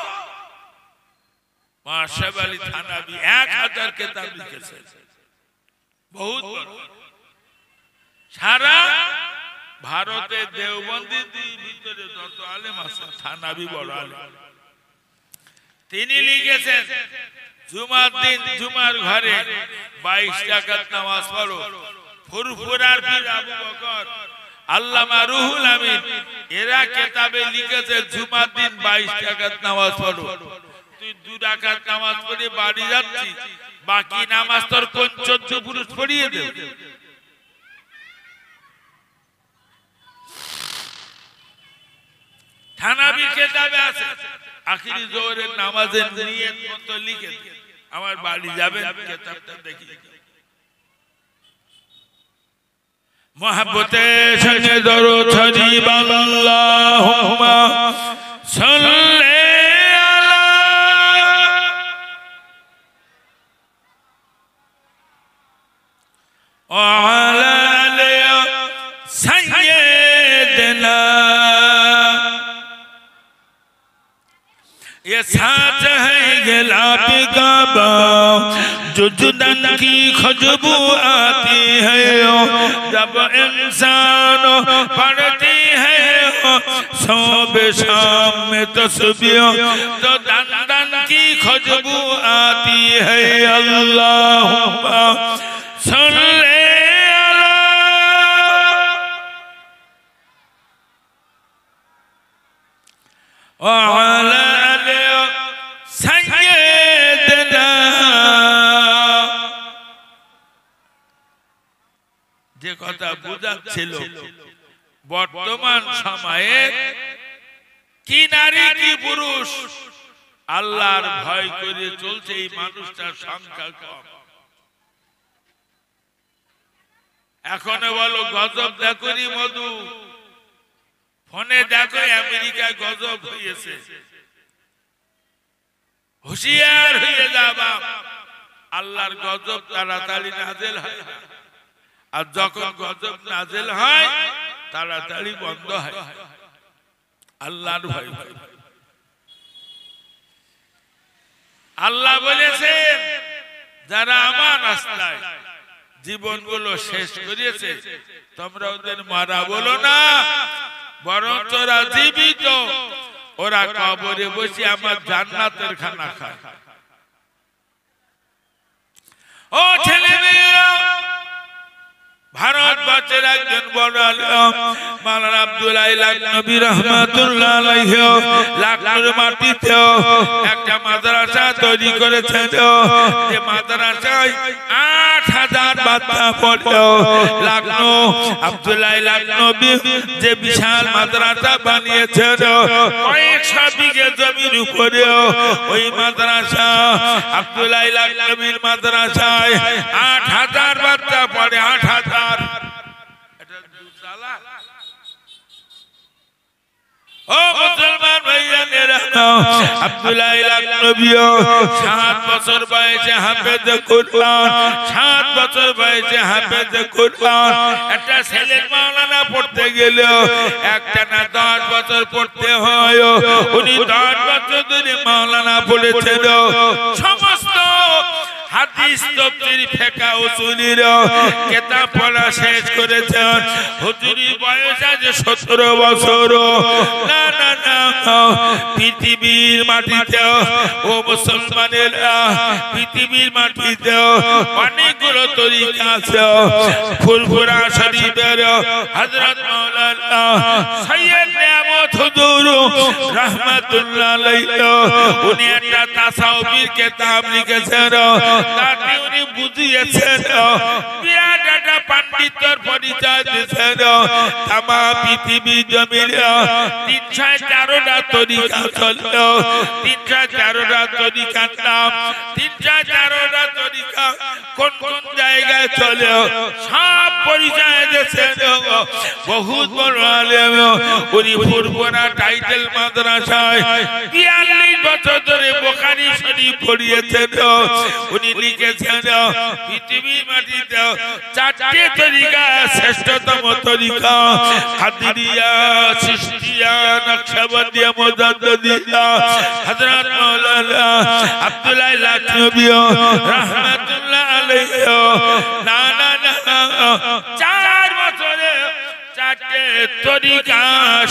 আশরাফ আলী থানভী 1000 কিতাব লিখেছেন, বহুত বড়। সারা ভারতে দেওবন্দির ভিতরে যত আলেম আছে থানভী বড় আলেম। তিনি লিখেছেন জুমার দিন জুমার ঘরে 22 রাকাত নামাজ পড়ো। ফুরফুরার পীর আবু বকর, আল্লামা রুহুল আমিন এরা কিতাবে লিখেছে জুমার দিন 22 রাকাত নামাজ পড়ো। তুই 2 রাকাত নামাজ পড়ে বাড়ি যাচ্ছি, বাকি নামাজ তোর কোন 14 পুরুষ পড়িয়ে দেব? থানভীর কিতাবে আছে আখিরি যোহরের নামাজের নিয়ত মতো লিখে আমার বাড়ি যাবেন, কিতাবটা দেখি। মোহাব্বতে সঙ্গে দরুদ শরীফ আল্লাহুম্মা সাল্লি আলা ওয়া আলা আলি সাইয়্যিদিনা। ये साथ है गुलाबी काबा जो जुदन की खुशबू आती है जब इंसान पढ़ती है सुबह शाम में तस्बीह तो दन दन की खुशबू आती है। अल्लाहुम्मा सल्ली अला व अला যে কথা বুঝাচ্ছিল বর্তমান সময়ে কি নারী কি পুরুষ আল্লাহর ভয় করে চলছে এই মানুষটার সংখ্যা কম। এখন বলো গজব দেখি মধু, ফোনে দেখো আমেরিকায় গজব হয়েছে, হুঁশিয়ার হয়ে যাবা। আল্লাহর গজব তাড়াতাড়ি নাযিল হয়, আর যখন গজব নাযিল হয় তাড়াতাড়ি বন্ধ হয়। আল্লাহর ভয়। আল্লাহ বলেছেন যারা আমার রাস্তায় জীবনগুলো শেষ করেছে তোমরা ওদের মারা বলো না, বরং ওরা জীবিত, ওরা কবরে বসে আমার জান্নাতের খানা খায়। ও ছেলে মেয়েরা, ভারতবর্ষের একজন বড় আলেম মাওলানা আব্দুল্লাহ লাখনবী রাহমাতুল্লাহ আলাইহি লাখনৌর মাটিতে একটা মাদ্রাসা তৈরি করেছেন। যে মাদ্রাসায় 8000 বাচ্চা পড়ে। লাখনৌ আব্দুল্লাহ লাখনবী যে বিশাল মাদ্রাসা বানিয়েছেন কয়েকশো বিঘে জমির উপরে, ওই মাদ্রাসা আব্দুল্লাহ লাখনবীর মাদ্রাসায় 8000 বাচ্চা পড়ে। 8000 ও মুসলমান ভাইয়ানেরা, আব্দুল্লাহ লাকনবী 7 বছর বয়সে হাফেজ কুরআন, 7 বছর বয়সে হাফেজ কুরআন। একটা ছেলে মাওলানা পড়তে গেল, একটা না 10 বছর পড়তে হয়। উনি 10 বছর ধরে মাওলানা পড়েছেন। সমস্ত হাদিস তাফসীর ফিকহ উসুলের কিতাব পড়া শেষ করেছেন। হুজুরি বয়স আজ 17 বছর। না না না, পৃথিবীর মাটিতে ও মুসলমানেরা, পৃথিবীর মাটিতে অনেকগুলো তরিকা আছে। ফুরফুরা শরীফের হযরত মাওলানা সৈয়দ নিয়ামত হুজুর রাহমাতুল্লাহ আলাইহি উনি একটা তাসাউফের কিতাব লিখেছেন। তাতে উনি বুঝিয়েছেন, বিরাট একটা পণ্ডিতের পরিচয় দিয়েছেন। তামা পৃথিবী জমিনে 314টা তরিকা চলল। 314টা তরিকার নাম, 314টা তরিকা কোন কোন জায়গায় চলে সব পরিচয় দিয়েছেন। বহুত বড় আলেম উনি ফুরফুরা টাইটেল মাদ্রাসায় 42 বছর ধরে বুখারী শরীফ পড়িয়েছেন। উনি লিখেছেন, পৃথিবীর মাটিতে 4টে তরিকা শ্রেষ্ঠতম তরিকা, কাদেরিয়া, চিশতিয়া, নকশবন্দিয়া, মুজাদ্দিদিয়া। হযরত মাওলানা আব্দুল্লাহ লাকনবী রাহমাতুল্লাহ আলাইহি না না না 4 বছরে 4টে তরিকা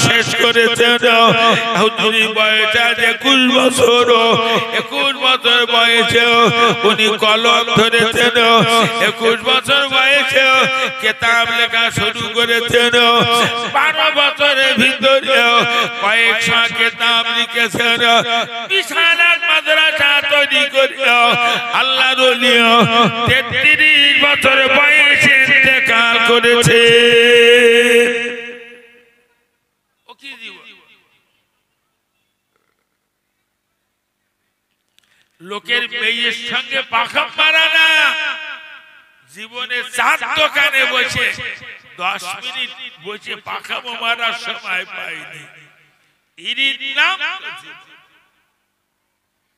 শেষ করেছেন। হুজুরি বয়স 21 বছর। 21 বছর বয়সে উনি কলম ধরেছেন। 21 বছর বয়সে কিতাব লেখা শুরু করেছেন। 12 বছরের ভিতরে কয়েকশো কিতাব লিখেছেন। বিশাল মাদ্রাসা তৈরি করে আল্লাহর ওলি 33 বছর বয়সে ইন্তেকাল করেছে। লোকের মেয়ের সঙ্গে পাখা মারা না, জীবনে 4 দোকানে বসে 10 মিনিট বসে পাখা মারার সময় পাইনি।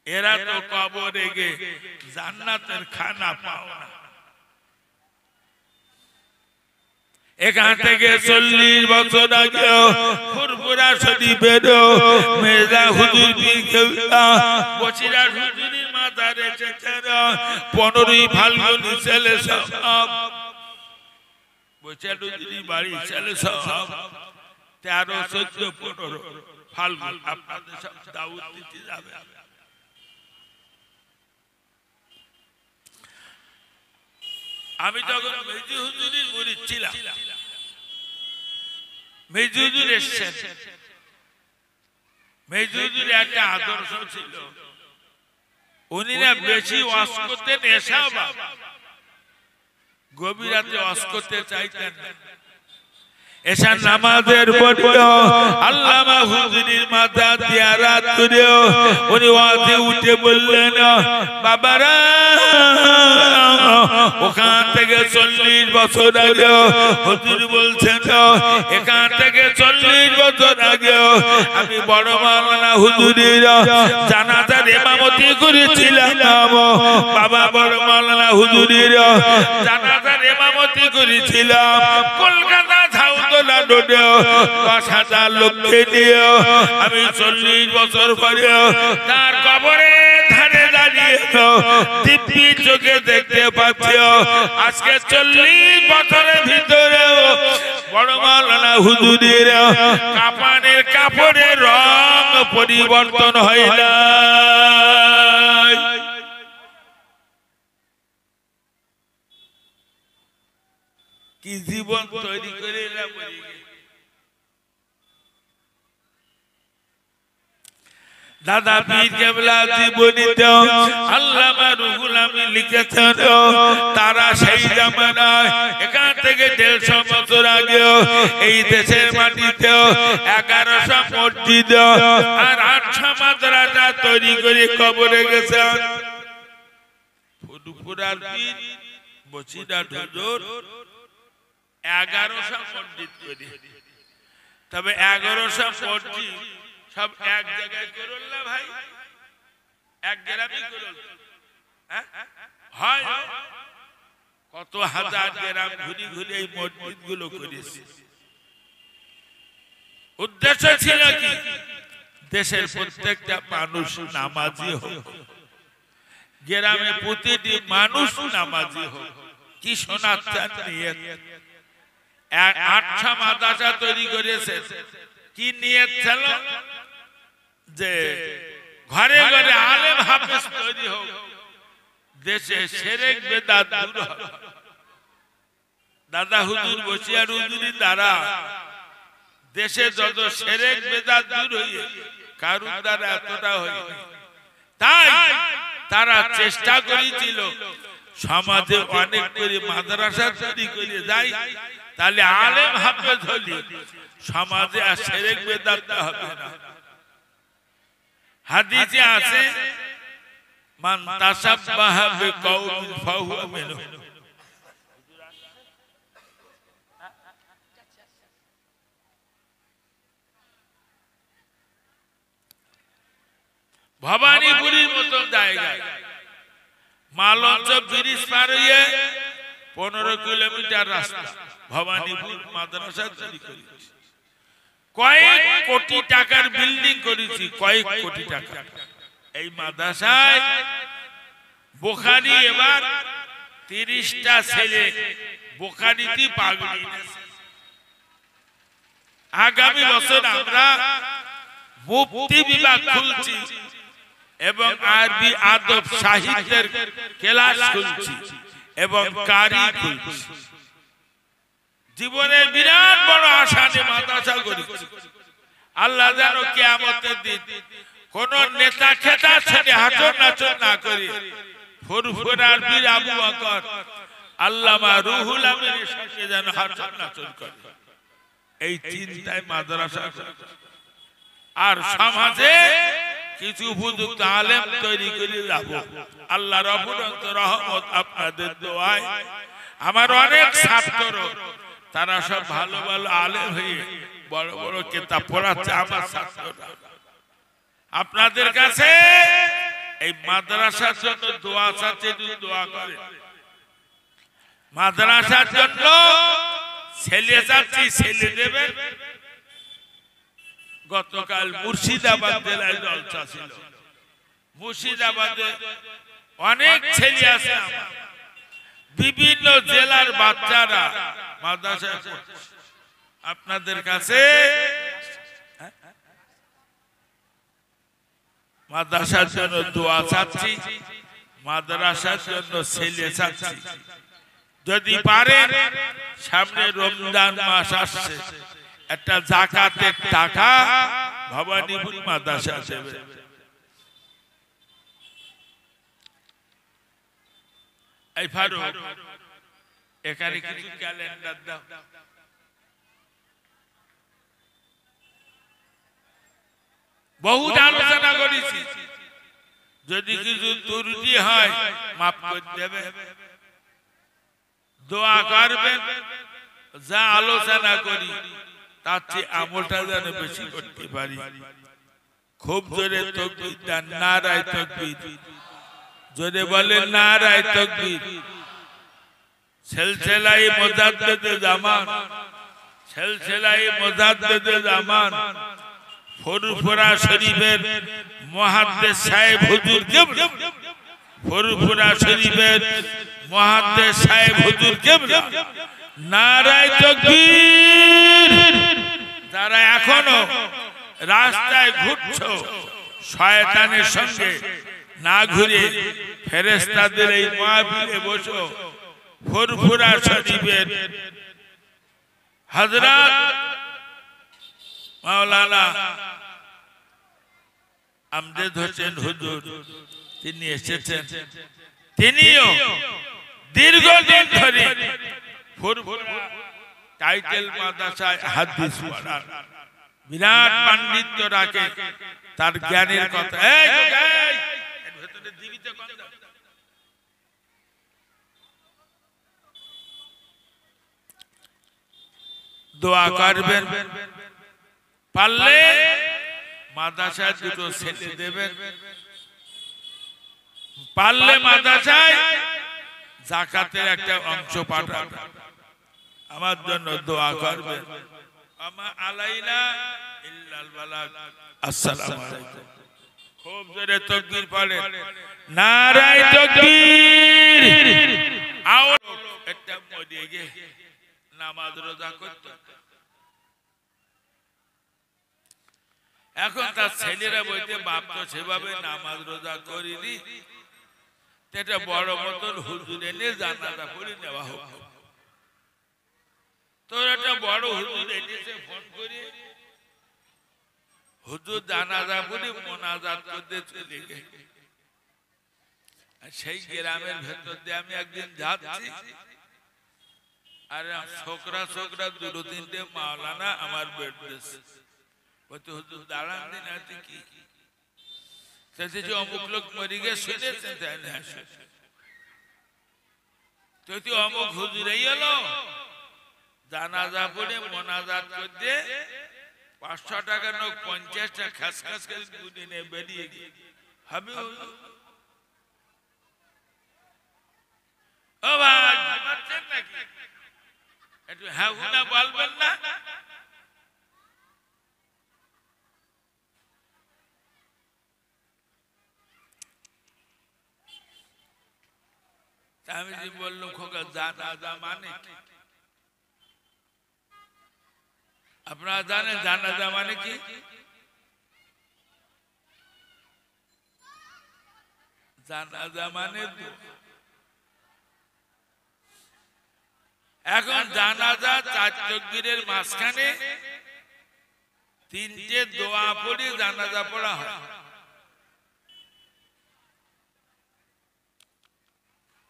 এরা তো কবরে গে জান্নাতের খানা পাও না। এখান থেকে 40 বছর আগে ফুরফুরা শরীফের মির্জা হুজুর পীর কেবলা বসিরহাট হুজুরের মাজারে এসেছেন। 15ই ফাল্গুন ছেলে সব বসিরহাট হুজুরের বাড়ি ছেলে সব 13, 14, 15 ফাল্গুন আপনাদের সব দাওয়াত দিতে যাবে। আমি যখন মেজি হুজুরের মুরিদ ছিলাম, মেজি হুজুর এসেছেন। মেজি হুজুর একটা আদর্শ ছিল, উনি না বেশি ওয়াজ করতেন, নেশা বা গভীর রাতে ওয়াজ করতে চাইতেন না। এশার নামাজের পরে আল্লামা হুজুরের মাথা দিয়ারাত করে উনি ওয়াজে উঠে বললেন, বাবারা ওখান থেকে 40 বছর আগে হুজুর বলছেন, এখান থেকে 40 বছর আগে আমি বড় মাওলানা হুজুরের জানাজার ইমামতি করেছিলাম। বাবা বড় মাওলানা হুজুরের জানাজার ইমামতি করেছিলাম। কলকাতা ঝাউতলা রোডে 10,000 লোককে নিয়ে আমি 40 বছর পরে তার কবরে ধারে দাঁড়িয়ে দিব্যি চোখে দেখতে পাচ্ছি। আজকে 40 বছরের ভিতরে বড় মাওলানা হুজুরের কাফনের কাপড়ের রং পরিবর্তন হয় না। কি জীবন তৈরি করে দাদা পীর কেবলা জীবনীতে আল্লামা রুহুল আমিন লিখেছেন, তারা সেই জামানায় এখান থেকে 150 বছর আগে এই দেশের মাটিতে 1100 মসজিদ আর 800 মাদ্রাসা তৈরি করে কবরে গেছেন। ফুরফুরার পীর বসিরহাট হুজুর 1100 মসজিদ করে তবে 1100 পড়ছি সব এক জায়গায় করল না ভাই, এক গ্রামই করল। হয় কত হাজার গ্রাম ঘুরি ঘুরি এই মসজিদ গুলো করেছে। উদ্দেশ্য ছিল কি? দেশের প্রত্যেকটা মানুষ নামাজি হোক, গ্রামে প্রতিটি মানুষ নামাজি হোক। কি শোনাচ্ছেন নিয়ত? 8টা মাদ্রাসা তৈরি করেছে। কি নিয়ত ছিল? যে ঘরে ঘরে আলেম হাফেজ তৈরি হোক, দেশে শিরক বিদআত দূর হবে। দাদা হুজুর বসিয়ার হুজুরি দ্বারা দেশে যত শিরক বিদআত দূর হয়ে কারণ দ্বারা এতটা হয়নি। তাই তারা চেষ্টা করেছিল সমাজে অনেক করে মাদ্রাসা তৈরি করে যায়, তাহলে আলেম হাফেজ হলে সমাজে আর শিরক বিদআত হবে না। হাদিসে আছে মান তাসাব্বাহা বিকাউমিন ফাহুয়া মিনহুম। ভবানীপুরীর মতো জায়গায় মালঞ্চ ব্রিজ পার হয়ে 15 কিলোমিটার রাস্তা ভবানীপুর মাদ্রাসা তৈরি করেছে। কয়েক কোটি টাকার বিল্ডিং করেছি, কয়েক কোটি টাকা। এই মাদ্রাসায় বুখারী এবার 30টা ছেলে বুখারীতে পাগড়ি নিয়েছে। আগামী বছর আমরা মুফতি বিভাগ খুলছি এবং আরবি আদব সাহিত্যের ক্লাস খুলছি এবং কারি খুলছি। জীবনের বিরাট বড় আশা নিয়ে মাদ্রাসা করেছি। আল্লাহ যেন কিয়ামতের দিন কোন নেতা খেতা ছেড়ে হাঁটন নাচন না করে ফুরফুরার বীর আবু বকর আল্লামা রুহুল আমিনের সঙ্গে যেন হাঁটন নাচন করে, এই চিন্তায় মাদ্রাসা। আর সমাজে কিছু উপযুক্ত আলেম তৈরি করে যাব। আল্লাহর অফুরন্ত রহমত আপনাদের দোয়ায় আমার অনেক ছাত্র তারা সব ভালো ভালো আলেম হয়ে বড় বড় কিতাব পড়াচ্ছে আমার ছাত্ররা। আপনাদের কাছে এই মাদ্রাসার জন্য দোয়া চাচ্ছে, দোয়া করে। মাদ্রাসার জন্য ছেলে চাচ্ছি, ছেলে দেবেন। গতকাল মুর্শিদাবাদ জেলায় জলসা ছিল। মুর্শিদাবাদে অনেক ছেলে আছে আমার, বিভিন্ন জেলার বাচ্চারা মাদ্রাসায় পড়ছে। আপনাদের কাছে মাদ্রাসার জন্য দোয়া চাচ্ছি, মাদ্রাসার জন্য ছেলে চাচ্ছি। যদি পারেন সামনে রমজান মাস আসছে, একটা যাকাতের টাকা ভবানীপুর মাদ্রাসা দেবে। এই ফারুক এখানে কিছু ক্যালেন্ডার দাও। বহুত আলোচনা করেছি, যদি কিছু ত্রুটি হয় মাফ করে দেবে, দোয়া করবেন। যা আলোচনা করি তার চেয়ে আমলটা যেন বেশি করতে পারি। খুব জোরে তাকবীর দেন, নারায়ে তাকবীর। জোরে বলেন নারায়ে তাকবীর। সিলসিলাই মুজাদ্দিদে জামান, সিলসিলাই মুজাদ্দিদে জামান ফুরফুরা শরীফের মুহাদ্দিস সাহেব হুজুর কিবলা, ফুরফুরা শরীফের মুহাদ্দিস সাহেব হুজুর কিবলা, নারায়ে তাকবীর। যারা এখনো রাস্তায় ঘুরছো, শয়তানের সঙ্গে না ঘুরে ফেরেশতাদের এই মাহফিলে বসো। ফুরফুরা শরীফের হযরত মাওলানা আমজাদ হোসেন হুজুর তিনি এসেছেন। তিনিও দীর্ঘদিন ধরে ফুরফুরা টাইটেল মাদ্রাসায় হাদিস পড়ার বিরাট পাণ্ডিত্য রাখে। তার জ্ঞানের কথা দোয়া করবেন পারলে মাদ্রাসায় দুটো ছেলে দেবেন, পারলে মাদ্রাসায় যাকাতের একটা অংশ পাঠাবেন, আমার জন্য দোয়া করবেন। আমা আলাইনা ইল্লাল বালাগ। আসসালামু আলাইকুম। খুব জোরে তাকবীর পড়েন, নারায়ে তাকবীর। আও একটা মরে গে নামাজ রোজা করত, এখন তার ছেলেরা বলতে বাপ তো সেভাবে নামাজ রোজা করিনি, এটা বড় মতন হুজুর এনে জানাজা করে নেওয়া হোক। তোর একটা বড় হুজুর এনেছে, ফোন করে হুজুর জানাজা করে মোনাজাত করতে চলে গেছে। সেই গ্রামের ভেতর দিয়ে আমি একদিন যাচ্ছি, আর ছোকরা ছোকরা দুটো তিনটে মাওলানা আমার বেড দিয়েছে, বলতে হুজুর দাঁড়ান দিন, আছে কি যে অমুক লোক মরে গিয়ে শুনেছেন, তাই না? তুই অমুক হুজুরেই এলো জানাজা পড়ে মোনাজাত করতে 500 টাকা নোক 50 টাকা খাস খাস করে গুনে নিয়ে বেরিয়ে গিয়ে হবে। ও ভাই ঘুমাচ্ছেন নাকি? একটু হ্যাঁ হুনা বলবেন না? আমি যে বললাম খোকা জানাজা মানে কি? আপনারা জানেন জানাজা মানে কি? জানাজা মানে এখন জানাজা 4 তাকবীরের মাঝখানে 3টে দোয়া পড়ে জানাজা পড়া হয়।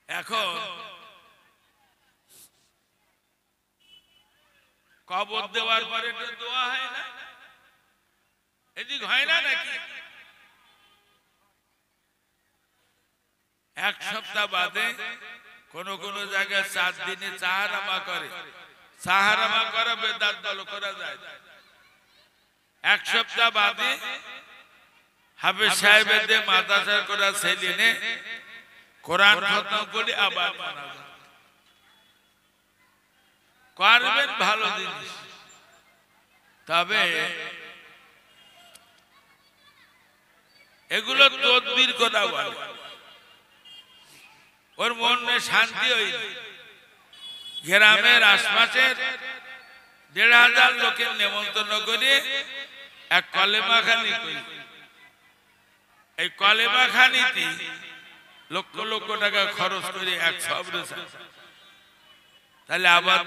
এখন কবর দেওয়ার পরে দোয়া হয় না, এদিক হয় না নাকি? 1 সপ্তাহ বাদে কোন কোন জায়গায় 4 দিনে সাহারামা করে, সাহারামা করা বেদাত দল করা যায়। 1 সপ্তাহ বাদে হাফেজ সাহেবদের মাদ্রাসার করা ছেলে কোরআন খতম করে আবার মোনাজাত করবেন, ভালো জিনিস। তবে এগুলো তদবির করা বলে, ওর মনে শান্তি হইল। গ্রামের আশপাশের 1,500 লোকের নেমন্তন্ন করে এক কলেমা খানি করি, এই কলেমা খানিতে লক্ষ লক্ষ টাকা খরচ করে এক সবরে, তাহলে আবার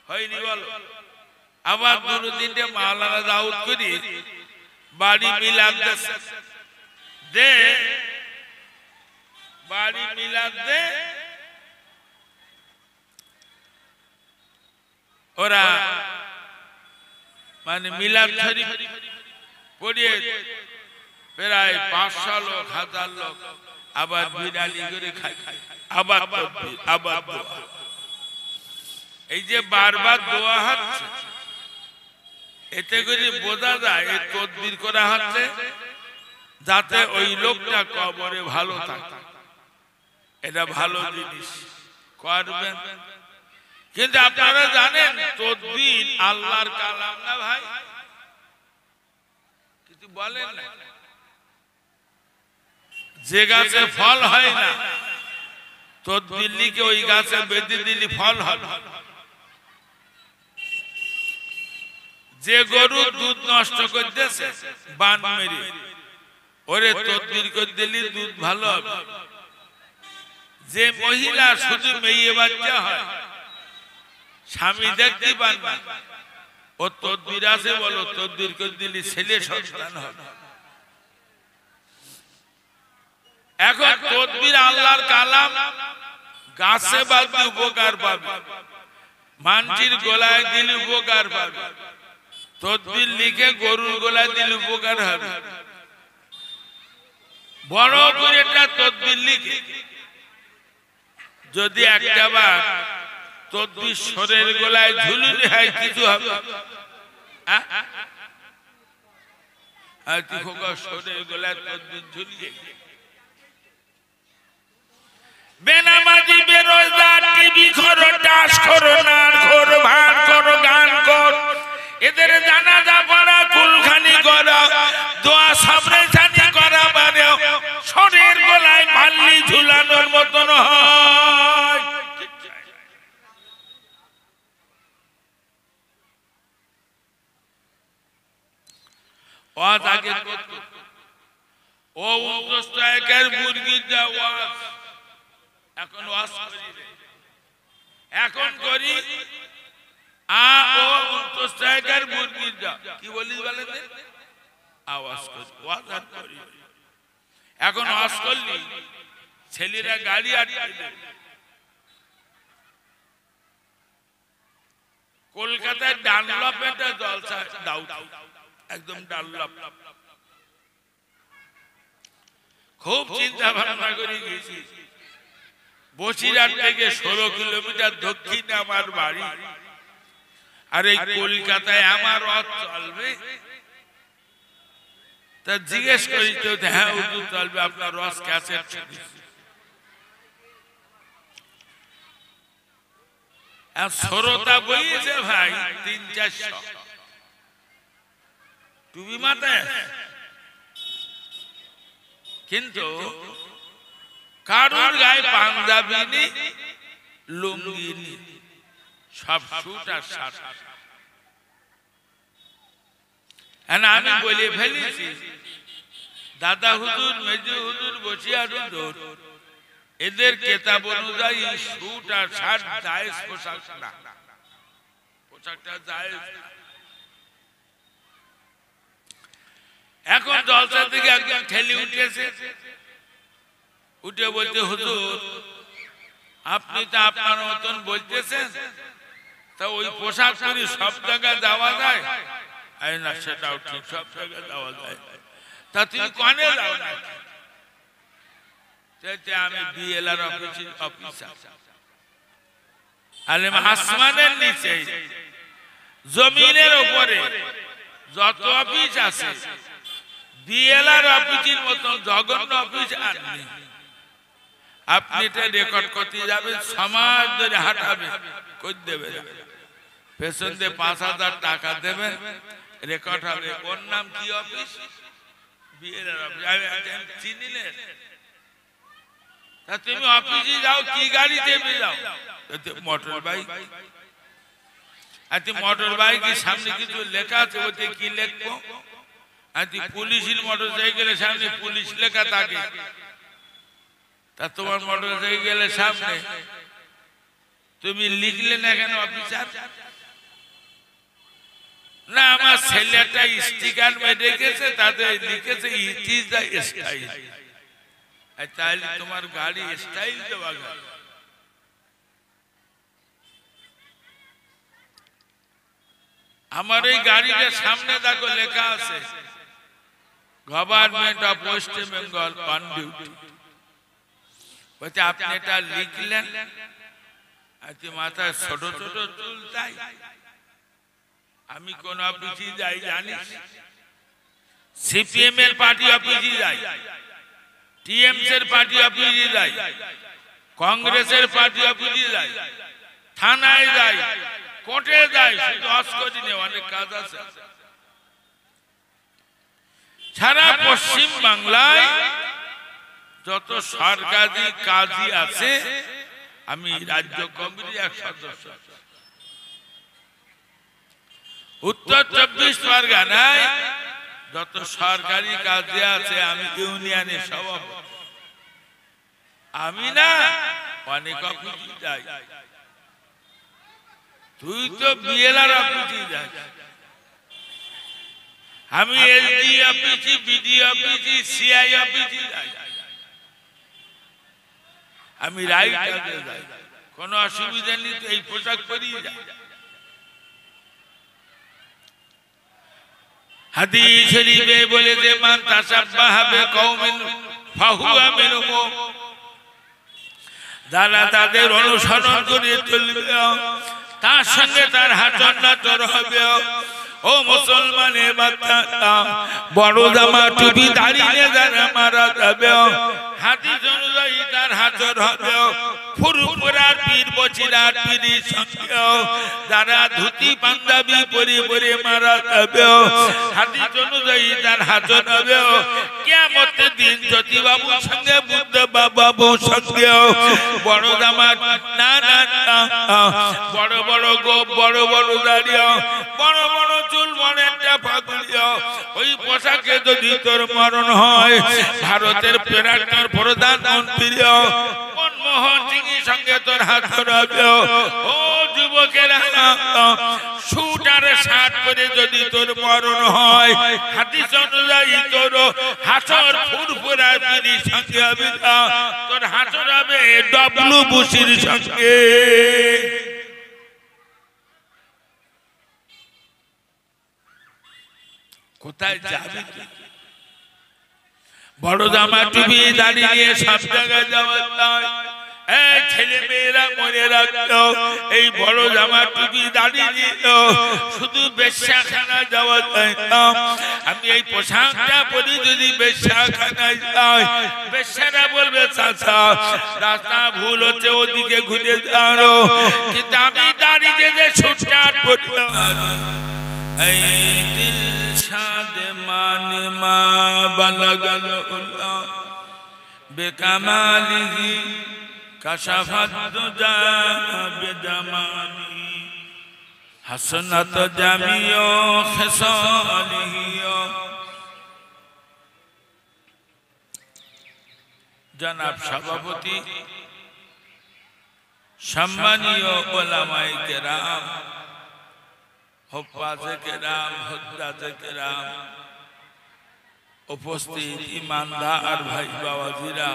হয়নি বল? আবার 2-3টে মাওলানা দাউদ করি বাড়ি মিলাদ দে, বাড়ি মিলাদ দে, ওরা মানে মিলাদ শরীফ পড়িয়ে প্রায় 500 লোক 1000 লোক আবার বিড়ালি করে খায়, আবার আবার এই যে বারবার দোয়া হচ্ছে, এতে করে বোঝা যায় এই তদবির করা হচ্ছে যাতে ওই লোকটা কবরে ভালো থাকে। এটা ভালো জিনিস করবেন। কিন্তু আপনারা জানেন তদবির আল্লাহর কালাম না ভাই, কিছু বলেন না। যে গাছে ফল হয় না তদবির লিখে ওই গাছে বেঁধে দিলে ফল হবে। যে গরু দুধ নষ্ট করতেছে বান মেরে, ওরে তদবির করে দিলে দুধ ভালো হবে। যে মহিলা শুধু মেয়ে বাচ্চা হয়, স্বামী দেখতে পান না, ও তদবির আছে বলো, তদবির করে দিলে ছেলে সন্তান হবে। এখন তদবির আল্লাহর কালাম, গাছে বাঁধলে উপকার পাবে, মানজির গলায় দিলে উপকার পাবে, তদবির লিখে গরুর গলায় দিলে উপকার হবে। বড় করে একটা তদবির লিখে যদি একটা বার তদবির শরীরের গলায় ঝুলুনি হয় কিছু হবে? বেনামাজি বেরোজগার টিভি খোর টাস খোর নার খোর ভার খোর গান খোর এদের জানাজা পড়া কুলখানি করা দোয়া সামনে জানি করা মানে শরীর গলায় মাল্লি ঝুলানোর মতন হয়। ওয়াজ আগে করত ও 29 টাকার মুরগির যা ওয়াজ এখন ওয়াজ করি এখন করি ও 29 টাকার মুরগির যা কি বলিস বলে আওয়াজ করি ওয়াজ আর করি এখন ওয়াজ করলি ছেলেরা গাড়ি আটকে দেয় কলকাতায় ডানলপেটা জলসা দাও একদম ডানলপ খুব চিন্তা ভাবনা করে গেছি বসিরহাট থেকে 16 কিলোমিটার দক্ষিণে আমার বাড়ি আর এই কলকাতায় আমার ওয়াজ চলবে তা জিজ্ঞেস করি তো হ্যাঁ হুজুর চলবে আপনার ওয়াজ ক্যাসেট শ্রোতা বইছে ভাই 300-400 টুপি মাথায় কিন্তু কারুর গায়ে পাঞ্জাবি নেই লুঙ্গি নেই সব শুট আর শার্ট আমি বলে ফেলেছি দাদা হুজুর মেজু হুজুর বসিয়া হুজুর এদের কিতাব অনুযায়ী শুট আর শার্ট জায়েজ পোশাক না পোশাকটা জায়েজ এখন জলসা থেকে একজন ঠেলি উঠেছে উঠে বলতে হুজুর আপনি তো আপনার মতন বলতেছেন তা ওই পোশাক পরে সব জায়গায় যাওয়া যায় না সেটাও ঠিক সব জায়গায় যাওয়া যায় তা তুমি কনে যাও না আমি বিএলআর অফিসার আলেম আসমানের নিচে জমিনের উপরে যত অফিস আছে বিএলআর অফিসের মতন জঘন্য অফিস আর নেই আপনি এটা রেকর্ড করতে যাবেন সমাজ ধরে হাঁটাবে কই দেবে পেছন দিয়ে 5,000 টাকা দেবেন রেকর্ড হবে ওর নাম কি অফিস বিএলআর অফিস আমি চিনিলে তা তুমি অফিসে যাও কি গাড়ি চেপে যাও মোটর বাইক আচ্ছা মোটর বাইকের সামনে কিছু লেখা আছে ওতে কি লিখবো আচ্ছা পুলিশের মোটর সাইকেলের সামনে পুলিশ লেখা থাকে তা তোমার মোটর সাইকেলের সামনে তুমি লিখলে না কেন অফিসার না আমার ছেলেটা স্টিকার মেরে রেখেছে তাতে লিখেছে ইট ইজ দ্য স্টাইল তাহলে তোমার গাড়ি স্টাইল দেওয়া গেল আমার এই গাড়িটার সামনে দেখো লেখা আছে government of West Bengal on duty বলছে আপনি এটা লিখলেন আজকে মাথায় ছোট ছোট চুল তাই আমি কোন অফিসে যাই জানিস সিপিএম এর পার্টি অফিসে যাই টিএমসি এর পার্টি অফিসে যাই কংগ্রেসের পার্টি অফিসে যাই থানায় যাই কোর্টে যাই শুধু অস্করি নেই অনেক কাজ আছে সারা পশ্চিম বাংলায় যত সরকারি কাজই আছে আমি রাজ্য কমিটির এক সদস্য উত্তর 24 পরগনায় যত সরকারি কাজে আছে আমি ইউনিয়নের সভাপতি আমি না অনেক অফিসে যাই তুই তো বিএলআর অফিসে যাস আমি এসডি অফিসে বিডি অফিসে সিআই অফিসে যাই আমি রাইট কাজে যাই কোনো অসুবিধা নেই তো এই পোশাক পরিয়ে যাই হাদিস শরীফে বলেছে মান তাসাব্বাহা বিকওমিন ফাহুয়া মিনহুম যারা তাদের অনুসরণ করে চলবে তার সঙ্গে তার হাত নাতর হবে ও মুসলমানের বাচ্চারা বড় জামা টুপি দাঁড়িয়ে যারা মারা যাবে হাদিস অনুযায়ী তার হাজর হবে ফুরফুরার পীর বচিরার পীরের সঙ্গে যারা ধুতি পাঞ্জাবি পরে পরে মারা যাবে হাদিস অনুযায়ী তার হাজর হবে কিয়ামতের দিন জ্যোতি বাবুর সঙ্গে বুদ্ধ বাবুর সঙ্গে বড় জামা না না বড় বড় গোপ বড় বড় দাঁড়িয়ে বড় বড় চুল বড় একটা পাগড়িয়া ওই পোশাকে যদি তোর মরণ হয় ভারতের প্রাক্তন প্রধানমন্ত্রী মনমোহন সিংয়ের সঙ্গে তোর হাত ধরাবে ও যুবকেরা শুট আর শার্ট পরে যদি তোর মরণ হয় হাদিস অনুযায়ী তোর হাসর ফুরফুরা পীরের সঙ্গে হবে না তোর হাসর হবে ডব্লু বুশির সঙ্গে কোথায় যাবি বড় জামা টুপি দাঁড়িয়ে সব জায়গায় যাওয়ার নয় ছেলে মেয়েরা মনে রাখলো এই বড় জামা টুপি দাঁড়িয়ে শুধু বেশ্যাখানা যাওয়া যায় না আমি এই পোশাকটা পরি যদি বেশ্যাখানায় যাই বেশ্যারা বলবে চাচা রাস্তা ভুল হচ্ছে ওদিকে ঘুরে যাও কিন্তু আমি দাঁড়িয়ে যে সুটটা পড়লাম এই দিল শাদ মান মা বালাগাল উল্লা বেকামালিহি কাশাফাত দুজা বেজামানি হাসনাত জামিও খিসালিহি জনাব সভাপতি সম্মানীয় ওলামায়ে কেরাম হুফাজে কেরাম হুজ্জাতে কেরাম উপস্থিত ইমানদার ভাই বাবাজিরা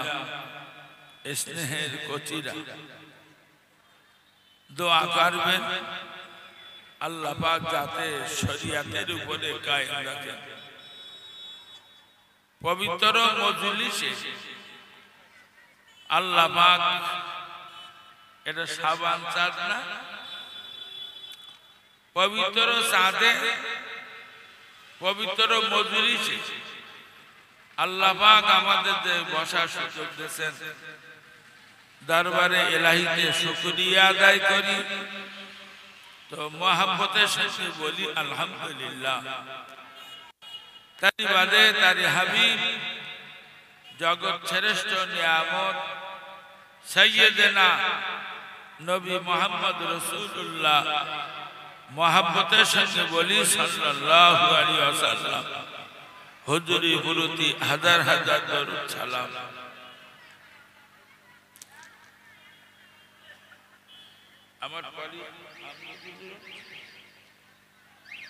স্নেহের কচিরা দোয়া করবেন আল্লাহ পাক যাতে শরীয়তের উপরে কায়েম রাখেন পবিত্র মজলিসে আল্লাহ পাক এটা সাবান চাঁদ না পবিত্র চাঁদে পবিত্র মজলিসে আল্লাহ পাক আমাদের বসার সুযোগ দিয়েছেন দরবারে ইলাহিতে শুকরিয়া আদায় করি তো মহব্বতের সাথে বলি আলহামদুলিল্লাহ তারি বাদে তারি হাবিব জগৎ শ্রেষ্ঠ নিয়ামত সাইয়্যিদানা নবী মুহাম্মদ রাসূলুল্লাহ মহব্বতের সাথে বলি সাল্লাল্লাহু আলাইহি ওয়াসাল্লাম হুজুরি ফুরুতি হাজার হাজার দরুদ সালাম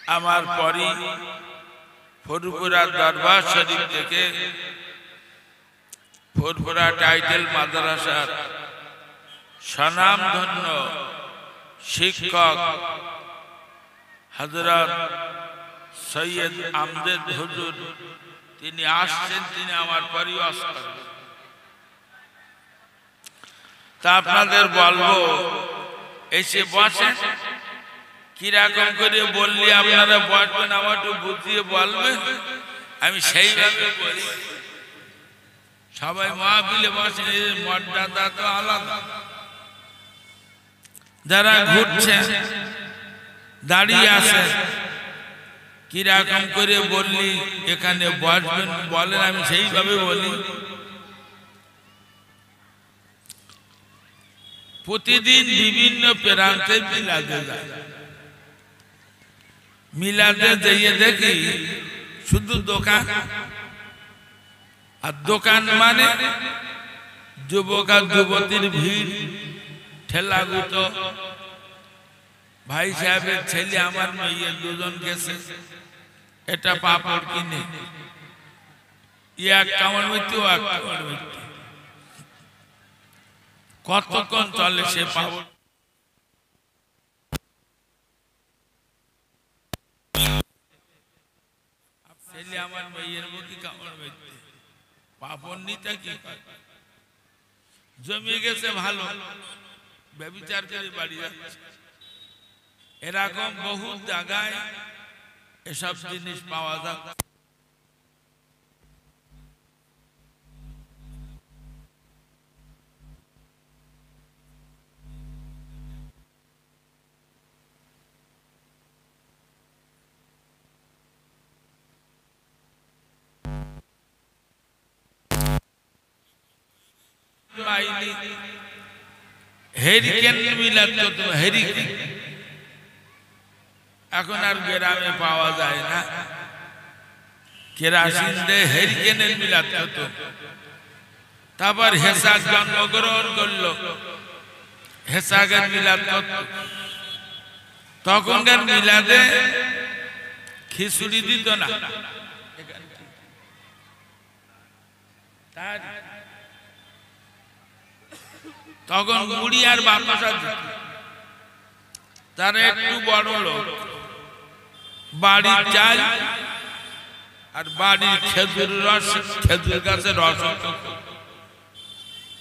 আমার পরি ফুরফুরা দরবার শরীফ থেকে ফুরফুরা টাইটেল মাদ্রাসার স্বনামধন্য শিক্ষক হযরত সৈয়দ আমজদ হুজুর তিনি আসছেন তিনি আমার পরিবার করবেন তা আপনাদের বলবো এসে বসেন কিরকম করে বললি আপনারা বসবেন আমার একটু বুঝিয়ে বলবেন আমি সেইভাবে বলি সবাই মাহফিলে বসেন মর্যাদা তো আলাদা যারা ঘুরছে দাঁড়িয়ে আছে কিরকম করে বললি এখানে বসবেন বলেন আমি সেইভাবে বলি প্রতিদিন বিভিন্ন প্রান্তে মিলাদে যায় মিলাদে যেয়ে দেখি শুধু দোকান আর দোকান মানে যুবক আর যুবতীর ভিড় ঠেলাগুতো ভাই সাহেবের ছেলে আমার মেয়ে দুজন গেছে এটা পাপড় কিনে এক কামড় মৃত্যু এক কামড় মৃত্যু কতক্ষণ চলে সে পাপড় ছেলে আমার মেয়ের মুখে কামড় মৃত্যু পাপড় নিতে কি জমে গেছে ভালো ব্যভিচার করে বাড়ি যাচ্ছে এরকম বহু জায়গায় এসব জিনিস পাওয়া যায়। হেরিকেন মিলাদ করতে, হেরিকেন এখন আর গ্রামে পাওয়া যায় না। কেরাসিন দিয়ে হেরিকেনের মিলাদ করত। তারপর হেসাক জন্মগ্রহণ করলো, হেসাকের মিলাদ করত। তখনকার মিলাদে খিচুড়ি দিত না, তখন মুড়ি আর বাতাসা দিত। তারা একটু বড় লোক, বাড়ির চাল আর বাড়ির খেজুর রস, খেজুর গাছের রস,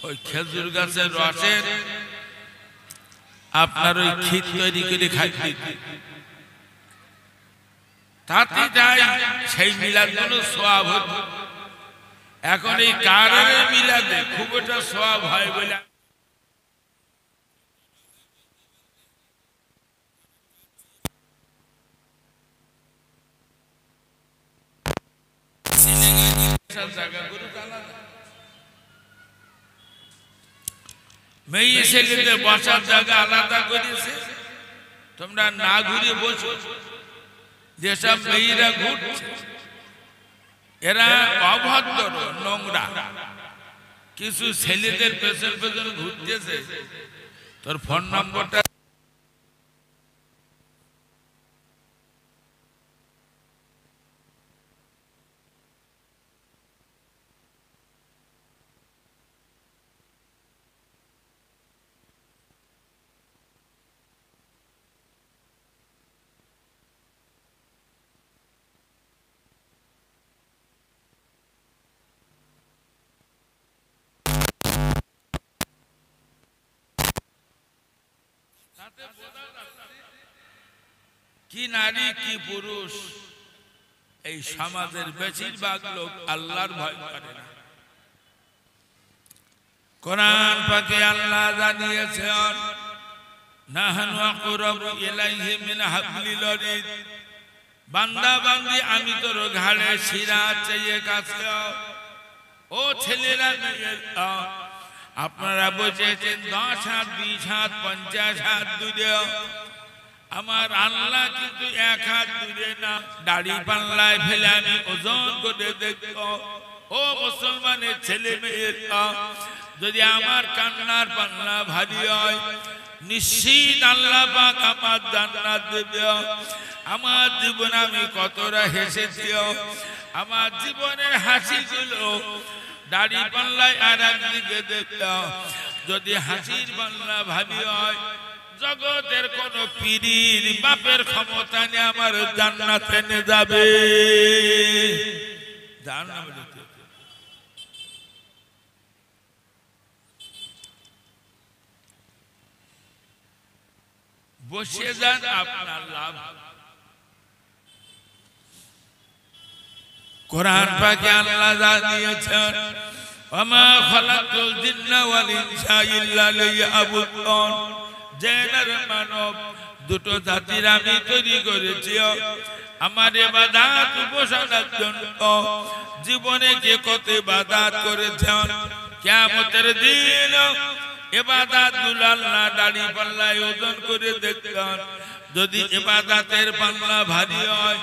ওই খেজুর গাছের রসের আপনার ওই ক্ষীর তৈরি করে খাইতে, তাতে যাই সেই মিলাদ গুলো সোয়াব হতো। এখন এই কারের মিলাদে খুব একটা সোয়াব হয় বলে মেয়ে ছেলেতে বসার জায়গা আলাদা করেছে। তোমরা না ঘুরে বসো। যেসব মেয়েরা ঘুরছে এরা অভদ্র, নোংরা। কিছু ছেলেদের পেছন পেছন ঘুরতেছে। তোর ফোন নম্বরটা কি নারী কি পুরুষ, এই সমাজের বেশিরভাগ লোক আল্লাহর ভয় করে না। কোরআন পাকে আল্লাহ জানিয়েছেন, নাহনু আকরাবু ইলাইহি মিন হাবলিল ওয়ারিদ, বান্দা বান্দি আমি তোর ঘাড়ে শিরা চেয়ে কাছে। ও ছেলেরা মেয়েরা, আপনারা বসেছেন 10 হাত 20 হাত 50 হাত দূরে, আমার আল্লাহ কিন্তু 1 হাত দূরে না। দাড়ি পাল্লায় ফেলে আমি ওজন করে দেখব। ও মুসলমানের ছেলে মেয়েরা, যদি আমার কান্নার পাল্লা ভারী হয়, নিশ্চিত আল্লাহ পাক আমার জান্নাত দেবে। আমার জীবনে আমি কতটা হেসেছি, আমার জীবনের হাসিগুলো দাড়ি পাল্লায় আর একদিকে দেখতে। যদি হাসির পাল্লা ভারী হয়, জগতের কোন পীরের বাপের ক্ষমতা নেই আমার জান্নাতে নিয়ে যাবে। বসে যান, আপনার লাভ। কোরআন পাকে আল্লাহ জানিয়েছেন, ওমা খালাকুল জিন্না ওয়াল ইনসা ইল্লা লিয়াবুদুন, জিন মানব দুটো জাতির আমি তৈরি করেছি আমার ইবাদত উপাসনার জন্য। জীবনে যে কত ইবাদত করেছেন, কিয়ামতের দিন ইবাদতগুলো আল্লাহ দাড়ি পাল্লায় ওজন করে দেখবেন। যদি ইবাদতের পাল্লা ভারী হয়,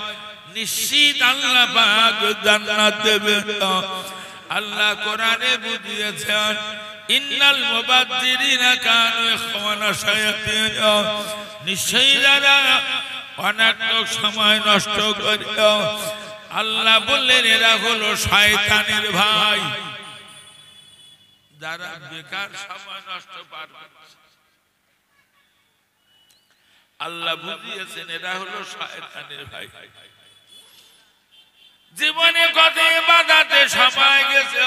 নিশ্চিত আল্লাহ পাক জান্নাত দেবেন। আল্লাহ কোরআনে বুঝিয়েছেন, ইন্নাল মুবাজ্জিরিনা কানু ইখওয়ানা শায়াতিন, নিশ্চয়ই যারা অনার্থক সময় নষ্ট করে, আল্লাহ বললেন এরা হলো শয়তানের ভাই। যারা বেকার সময় নষ্ট পারবে, আল্লাহ বুঝিয়েছেন এরা হলো শয়তানের ভাই। জীবনে কত ইবাদতে সময় গেছে,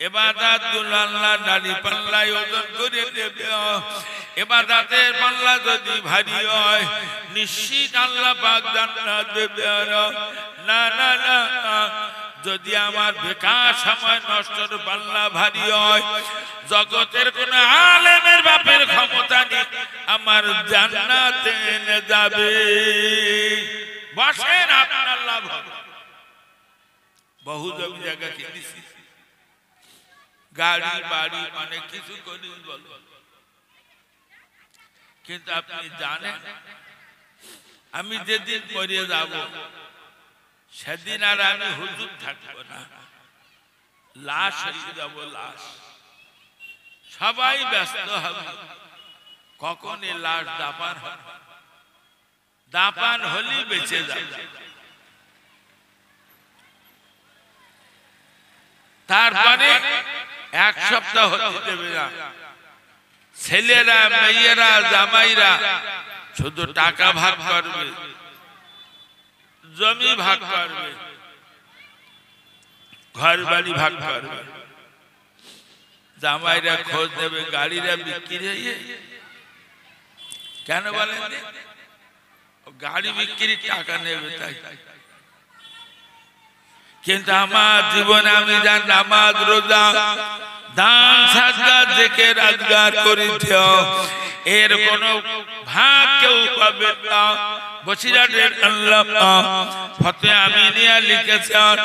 ইবাদত গুলো আল্লাহ দাড়ি পাল্লায় ওজন করে দেবে। ইবাদতের পাল্লা যদি ভারী হয় নিশ্চিত আল্লাহ পাক জান্নাত দেবে। না না না, যদি আমার বেকার সময় নষ্টর পাল্লা ভারী হয়, জগতের কোন আলেমের বাপের ক্ষমতা নেই আমার জান্নাতে এনে যাবে। বসেন, আপনার লাভ হবে। বহু জমি জায়গা কিনেছি, গাড়ি বাড়ি অনেক কিছু করি বল, কিন্তু আপনি জানেন আমি যেদিন মরে যাব সেদিন আর আমি হুজুর থাকবো না, লাশ হয়ে যাব। লাশ সবাই ব্যস্ত হবে কখন এই লাশ দাফন হবে, দাফন হলেই বেঁচে যাবে। তারপরে এক সপ্তাহ হতে দেবে না, ছেলেরা মেয়েরা জামাইরা শুধু টাকা ভাগ করবে, জমি ভাগ করবে, ঘর বাড়ি ভাগ করবে। জামাইরা খোঁজ দেবে গাড়িরা বিক্রি হয়ে, কেন বলেন? গাড়ি বিক্রির টাকা নেবে তাই। কিন্তু আমার জীবনে আমি যা নামাজ রোজা দান সাদকা জিকির আজগার করেছি, এর কোন ভাগ কেউ পাবে না। বসিরহাটের আল্লামা ফতে আমিনিয়া লিখেছেন,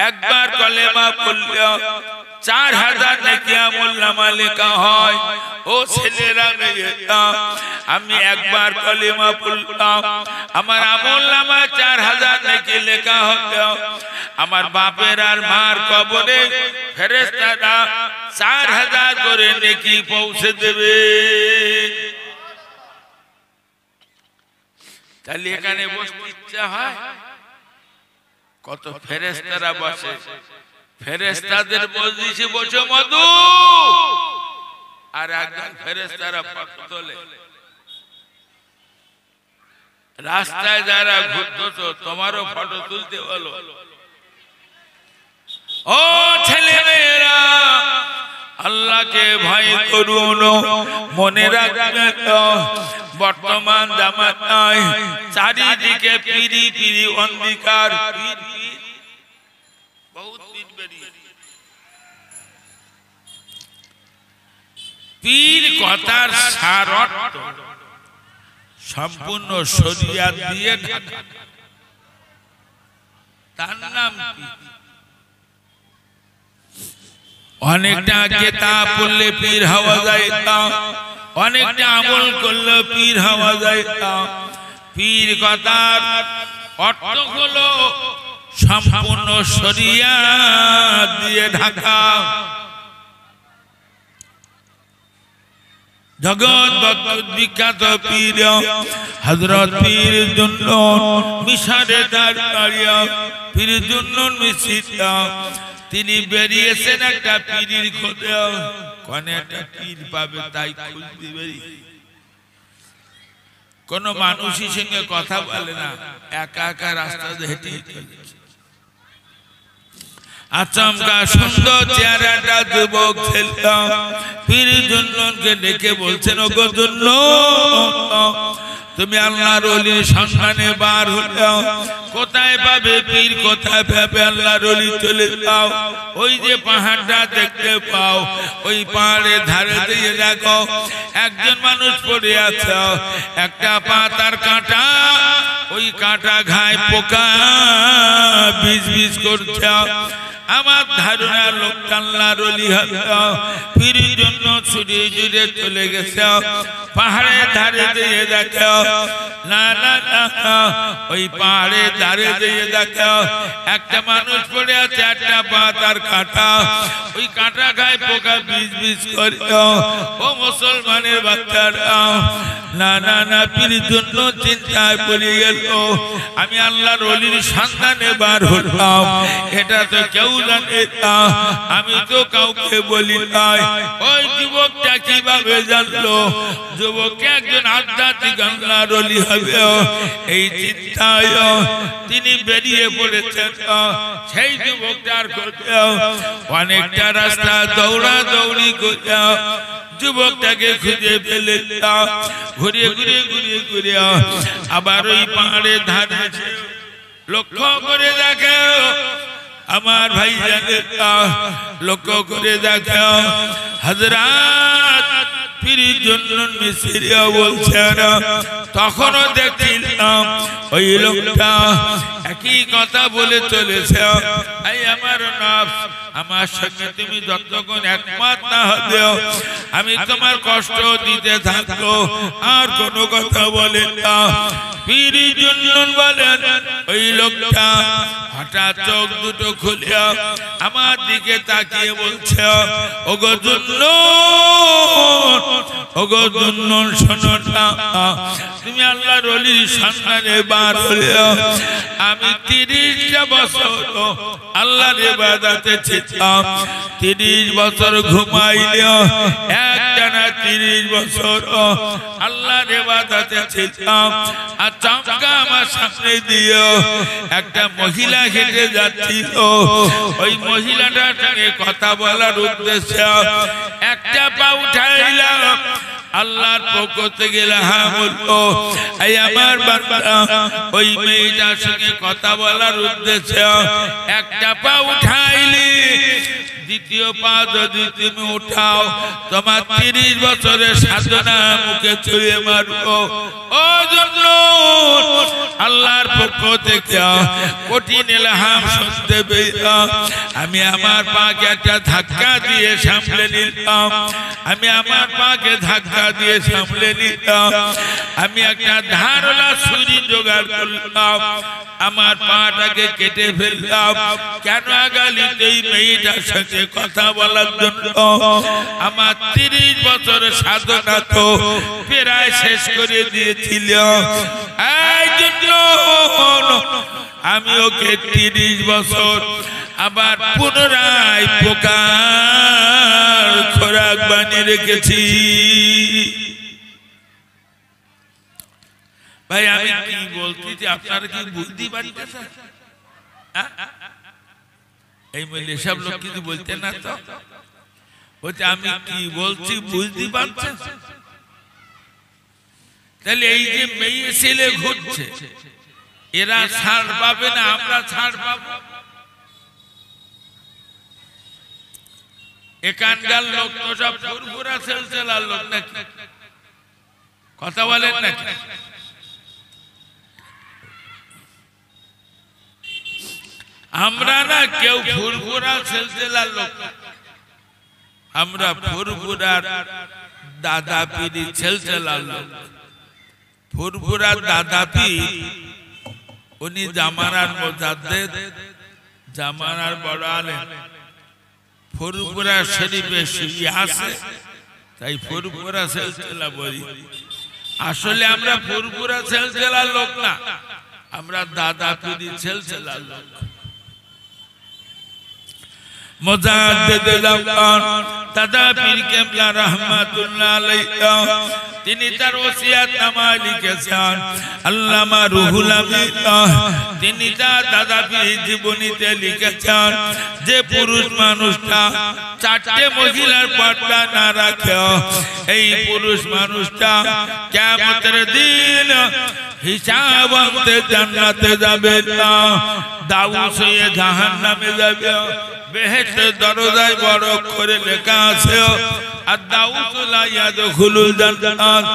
একবার কলেমা পড়লে 4000 নেকি আমলনামা লেখা হয়। ও ছেলেরা মেয়েরা, আমি একবার কলেমা পড়লাম, আমার আমলনামায় 4000 নেকি লেখা হতো। আমার বাপের আর মার কবরে ফেরেশতারা 4000 করে নেকি পৌঁছে দেবে। তাহলে এখানে বসতে ইচ্ছা হয়? কত ফেরেশতারা বসে, ফেরেশতাদের মজলিসে বসে মধু, আর একজন ফেরেশতারা ফটো তোলে। রাস্তায় যারা ঘুরতো তোমারও ফটো তুলতে বলো। ও ছেলে মেয়েরা, আল্লাহকে ভয় করুন, মনে রাখবেন বর্তমান জামানায় চারিদিকে পিরি পিরি অন্ধকার, বহুত পীর বেরিয়ে। পীর কথার সার অর্থ সম্পূর্ণ শরিয়াত দিয়ে ঢাকা, তার নাম পীর। অনেকটা কিতাব পড়লে পীর হওয়া যায় না, অনেকটা আমল করলে পীর হওয়া যায় না। পীর কথার অর্থ হলো সম্পূর্ণ শরিয়াত দিয়ে ঢাকা। জগৎ বিখ্যাত পীর হযরত পীর জুন্নুন মিশরে দাঁড়িয়ে পীর জুন্নুন মিশিয়া তিনি বেরিয়েছেন একটা পীরের খোঁজে। কোন একটা পীর পাবে তাই খুঁজতে বেরিয়ে, কোন মানুষের সঙ্গে কথা বলে না, একা একা রাস্তা হেঁটে হেঁটে। আচমকা সুন্দর চেহারাটা যুবক ছেলে পীর জুন্নুনকে ডেকে বলছেন, ও গো জুন্নুন, তুমি আল্লাহর ওলির সন্ধানে বার হও, কোথায় পাবে পীর, কোথায় পাবে আল্লাহর ওলি? চলে যাও, ওই যে পাহাড়টা দেখতে পাও, ওই পাহাড়ের ধারে দিয়ে দেখো একজন মানুষ পড়ে আছে, একটা পাতার কাঁটা, ওই কাঁটা ঘায়ে পোকা বিজ বিজ করছে। আমার ধারণা লোকটা আল্লাহর ওলি হবে। পীর জন্য ছুটে ছুটে চলে গেছে, পাহাড়ের ধারে দিয়ে দেখো, না না না, ওই পাহাড়ের ধারে দিয়ে দেখো একটা মানুষ পড়ে আছে, একটা পাতার কাঁটা, ওই কাঁটা গায়ে পোকা বিজ বিজ করে। ও মুসলমানের বাচ্চারা, না না না, পীর জন্য চিন্তায় পড়ে গেল, আমি আল্লাহর ওলির সন্ধানে বার হলাম, এটা তো কেউ জানে না, আমি তো কাউকে বলি নাই। ওই যুবকটা কিভাবে জানলো যুবককে একজন আধ্যাত্মিক আল্লাহর ওলি হবে? এই চিন্তায় তিনি বেরিয়ে পড়েছেন। সেই যুবকটার অনেকটা রাস্তা দৌড়া দৌড়ি করে যুবকটাকে খুঁজে পেলে ঘুরিয়ে ঘুরিয়ে ঘুরিয়ে ঘুরিয়ে আবার ওই পাহাড়ের ধারে লক্ষ্য করে দেখে আমার ভাই জানে লক্ষ্য করে দেখে হযরত পীরের জন্য মিসরিয়া বলছেন তখনও দেখছিলাম ওই লোকটা একই কথা বলে চলেছে এই আমার নফস আমার সঙ্গে তুমি যতক্ষণ একমত না হবে আমি তোমার কষ্ট দিতে থাকবো আর কোনো কথা বলে না পীরের জন্য বলেন ওই লোকটা হঠাৎ চোখ দুটো খুলে আমার দিকে তাকিয়ে বলছে ওগো জুন্নুন ওগো জুন্নুন শোনো না তুমি আল্লাহর ওলির সন্ধানে বার হলেও আমি 30টা বছর আল্লাহর ইবাদতে ছিলাম 30 বছর ঘুমাইলেও একটানা 30 বছর আল্লাহর ইবাদতে ছিলাম আর চমকা আমার সামনে দিয়ে একটা মহিলা হেঁটে যাচ্ছিল ওই মহিলাটার সঙ্গে কথা বলার উদ্দেশ্যে একটা পা উঠাইলাম আল্লাহর পক্ষ থেকে হ্যাঁ বলতো এই আমার বান্দা ওই মেয়েটার সঙ্গে কথা বলার উদ্দেশ্যে একটা পা উঠাইলি দ্বিতীয় পা যদি তুমি উঠাও তোমার 30 বছরের সাধনা মুখে ছুঁয়ে মারবো ও জন্য আল্লাহর পক্ষ থেকে কঠিন ইলহাম শুনতে পেলাম আমি আমার পাকে একটা ধাক্কা দিয়ে সামলে নিলাম আমি আমার পাকে ধাক্কা দিয়ে সামলে নিলাম আমি একটা ধারালো ছুরি জোগাড় করলাম আমার পাটাকে কেটে ফেললাম কেন আগালিতে এই মেয়েটার সঙ্গে কথা বলার জন্য আমার 30 বছরের সাধনা তো প্রায় শেষ করে দিয়েছিল এই জন্য আমি ওকে 30 বছর আবার পুনরায় পোকার খোরাক বানিয়ে রেখেছি ভাই আমি কি বলছি যে আপনারা কি বুঝতে পারতেছেন এই মহিলা সব লোক কিছু বলতে না তো বলছে আমি কি বলছি বুঝতে পারছেন তাহলে এই যে মেয়ে ছেলে ঘুরছে এরা ছাড় পাবে না আমরা ছাড় পাবো এখানকার লোক তো সব ফুরফুরা সেলসেলার লোক নাকি কথা বলেন নাকি আমরা না কেউ ফুরফুরা সেলসেলার লোক আমরা ফুরফুরার দাদা পীর সেলসেলার লোক ফুরফুরার দাদা পীর উনি জামানার মুজাদ্দিদ জামানার বড় আলেম ফুরফুরা শরীফে শুয়ে আছে তাই ফুরফুরা সেলসেলা বলি আসলে আমরা ফুরফুরা সেলসেলার লোক না আমরা দাদা পীর সেলসেলার লোক মুজাদ্দিদ জামান দাদা পীর কেবলা রাহমাতুল্লাহ আলাইহি তিনি তার ওসিয়াতনামা লিখেছেন আল্লামা রুহুল আমিন তিনি তার দাদা পীর জীবনীতে লিখেছেন যে পুরুষ মানুষটা 4টে মহিলার পর্দা না রাখে এই পুরুষ মানুষটা কিয়ামতের দিন হিসাব আনতে জান্নাতে যাবে না দাউস হয়ে জাহান্নামে যাবে বেহেশতের দরজায় বড় করে লেখা আছে আর দাউস লা ইয়াদখুলুল জান্নাত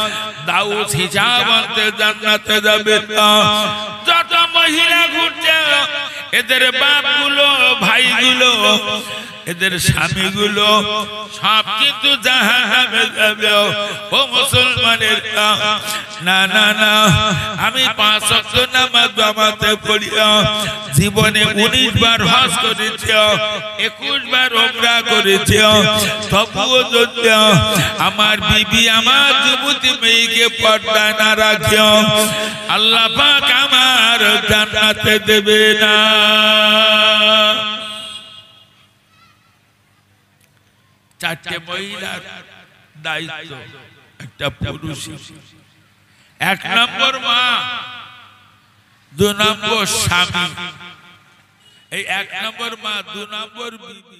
দাউস হিসাব আনতে জান্নাতে যাবে না যত মহিলা ঘুরছে এদের বাপগুলো ভাইগুলো এদের স্বামীগুলো সব কিন্তু জাহান্নামে যাবে ও মুসলমানের না না না আমি 5 ওয়াক্ত নামাজ জামাতে পড়ি জীবনে 19 বার হজ করেছি 21 বার উমরা করেছি তবুও যদি আমার বিবি আমার যুবতী মেয়েকে পর্দা না রাখে আল্লাহ পাক আমার জান্নাতে দেবে না চারটে মহিলার দায়িত্ব একটা পুরুষ 1 নম্বর মা 2 নম্বর স্বামী এই 1 নম্বর মা 2 নম্বর বিবি